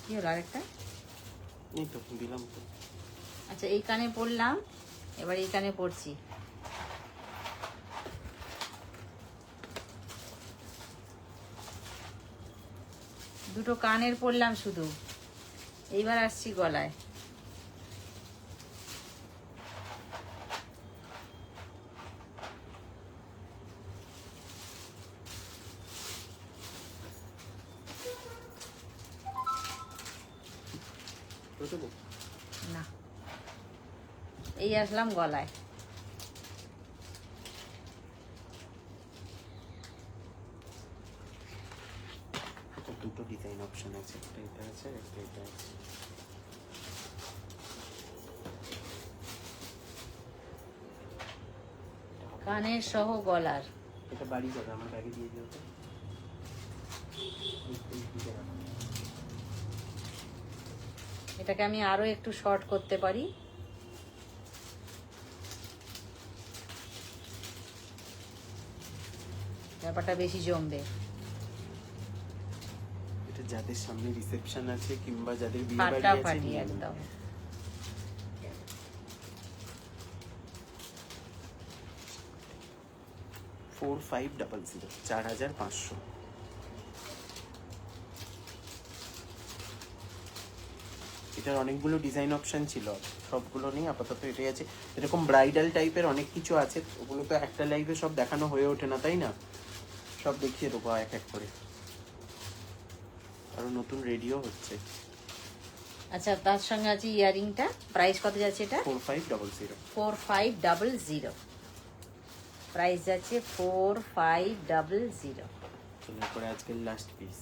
S2: কি হলো আরেকটা?
S1: এই তো দিলাম তো।
S2: আচ্ছা, এই কানে পরলাম, এবার এই কানে পরছি। দুটো কানের পরলাম শুধু। এইবার আসছি গলায়।
S1: দেবো
S2: না, এই আসলাম গলায়।
S1: দুটো ডিজাইন অপশন আছে, একটা এটা আছে, একটা এটা আছে।
S2: কানের সহ গলার।
S1: এটা বাড়ি যাবে, আমার ব্যাগে দিয়ে দিও তো।
S2: এটাকে আমি আরো একটু শর্ট করতে পারি। ব্যাপারটা বেশি জমবে।
S1: এটা যাদের সামনে রিসেপশন আছে কিংবা যাদের বিয়ে বাড়ি আছে
S2: ফাটাফাটি একদম।
S1: 4500 4500। এটার অনেকগুলো ডিজাইন অপশন ছিল, সবগুলো নেই আপাতত এটাই আছে। এরকম ব্রাইডাল টাইপের অনেক কিছু আছে, ওগুলো তো একটা লাইভে সব দেখানো হয়ে ওঠে না, তাই না? সব দেখিয়ে দেবো এক এক করে, আরো নতুন রেডিও হচ্ছে।
S2: আচ্ছা, তার সঙ্গে আছে ইয়ারিংটা। প্রাইস কত যাচ্ছে এটা?
S1: 4500।
S2: 4500 প্রাইস যাচ্ছে 4500।
S1: চলে পরে আজকের লাস্ট পিস।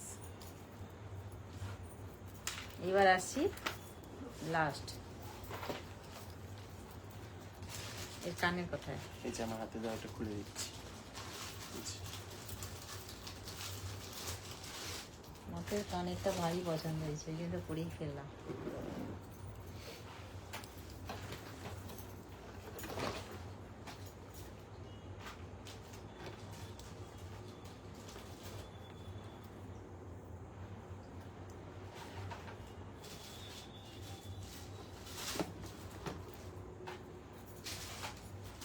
S2: এবার আসছি লাস্ট। এর কানের কোথায়?
S1: এই যে আমার হাতে দেওয়াটা খুলে দিচ্ছি।
S2: মতের কানেরটা ভারী পছন্দ হয়েছে, ওই জন্য পরেই ফেললাম।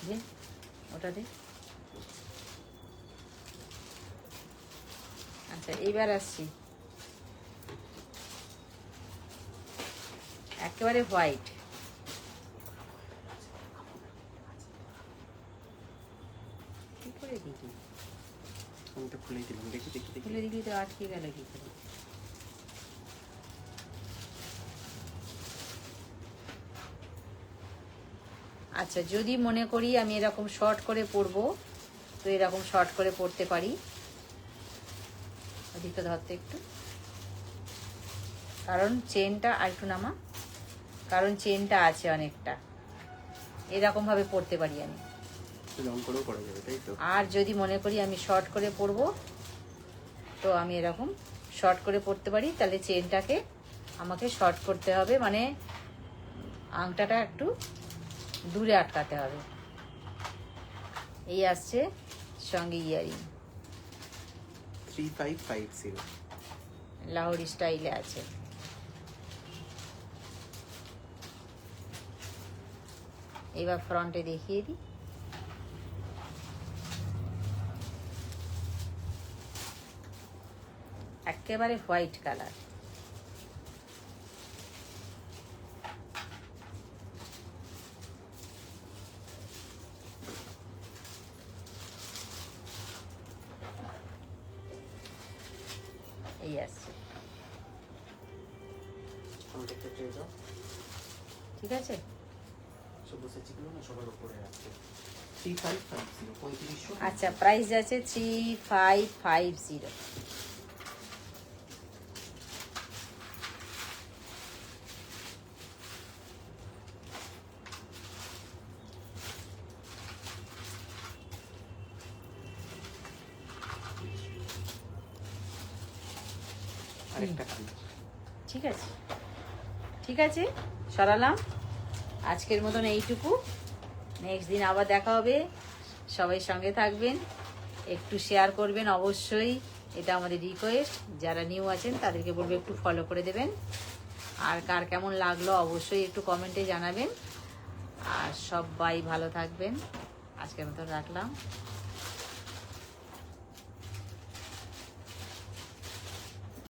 S2: দে, ওটা দে। আচ্ছা, এইবার আসছি একেবারে হোয়াইট। কি করে দিলি?
S1: আমি তো খুলেই দিলাম, দেখি দেখি দেখি।
S2: খুলে দিলি তো আটকে গেল কি করে? আচ্ছা, যদি মনে করি আমি এরকম শর্ট করে পরবো, তো এরকম শর্ট করে পরতে পারি। ওদিকটা ধরতে একটু, কারণ চেনটা আর একটু নামা, কারণ চেনটা আছে অনেকটা, এরকম ভাবে পরতে পারি আমি।
S1: লং করেও করা যাবে, তাই তো?
S2: আর যদি মনে করি আমি শর্ট করে পরবো, তো আমি এরকম শর্ট করে পরতে পারি। তাহলে চেনটাকে আমাকে শর্ট করতে হবে, মানে আংটাটা একটু দূরে আটকাতে হবে। এই আসছে সঙ্গে ইয়ারিং,
S1: 3550।
S2: লাহোরি স্টাইলে আছে। এবার ফ্রন্টে দেখিয়ে দিই। একেবারে হোয়াইট কালার। এই আসছে,
S1: আমাকে একটা ট্রে দাও।
S2: ঠিক আছে।
S1: সবুজ চিকন না, সবার উপরে আছে। 3550, 3500।
S2: আচ্ছা, প্রাইস যাচ্ছে 3550।
S1: আরেকটা কালার।
S2: ঠিক আছে, ঠিক আছে, সরালাম। আজকের মতন এইটুকু। নেক্সট দিন আবার দেখা হবে। সবাই সঙ্গে থাকবেন, একটু শেয়ার করবেন অবশ্যই, এটা আমাদের রিকোয়েস্ট। যারা নিউ আছেন তাদেরকে বলবো একটু ফলো করে দেবেন। আর কার কেমন লাগলো অবশ্যই একটু কমেন্টে জানাবেন। আর সবাই ভালো থাকবেন। আজকের মতন রাখলাম।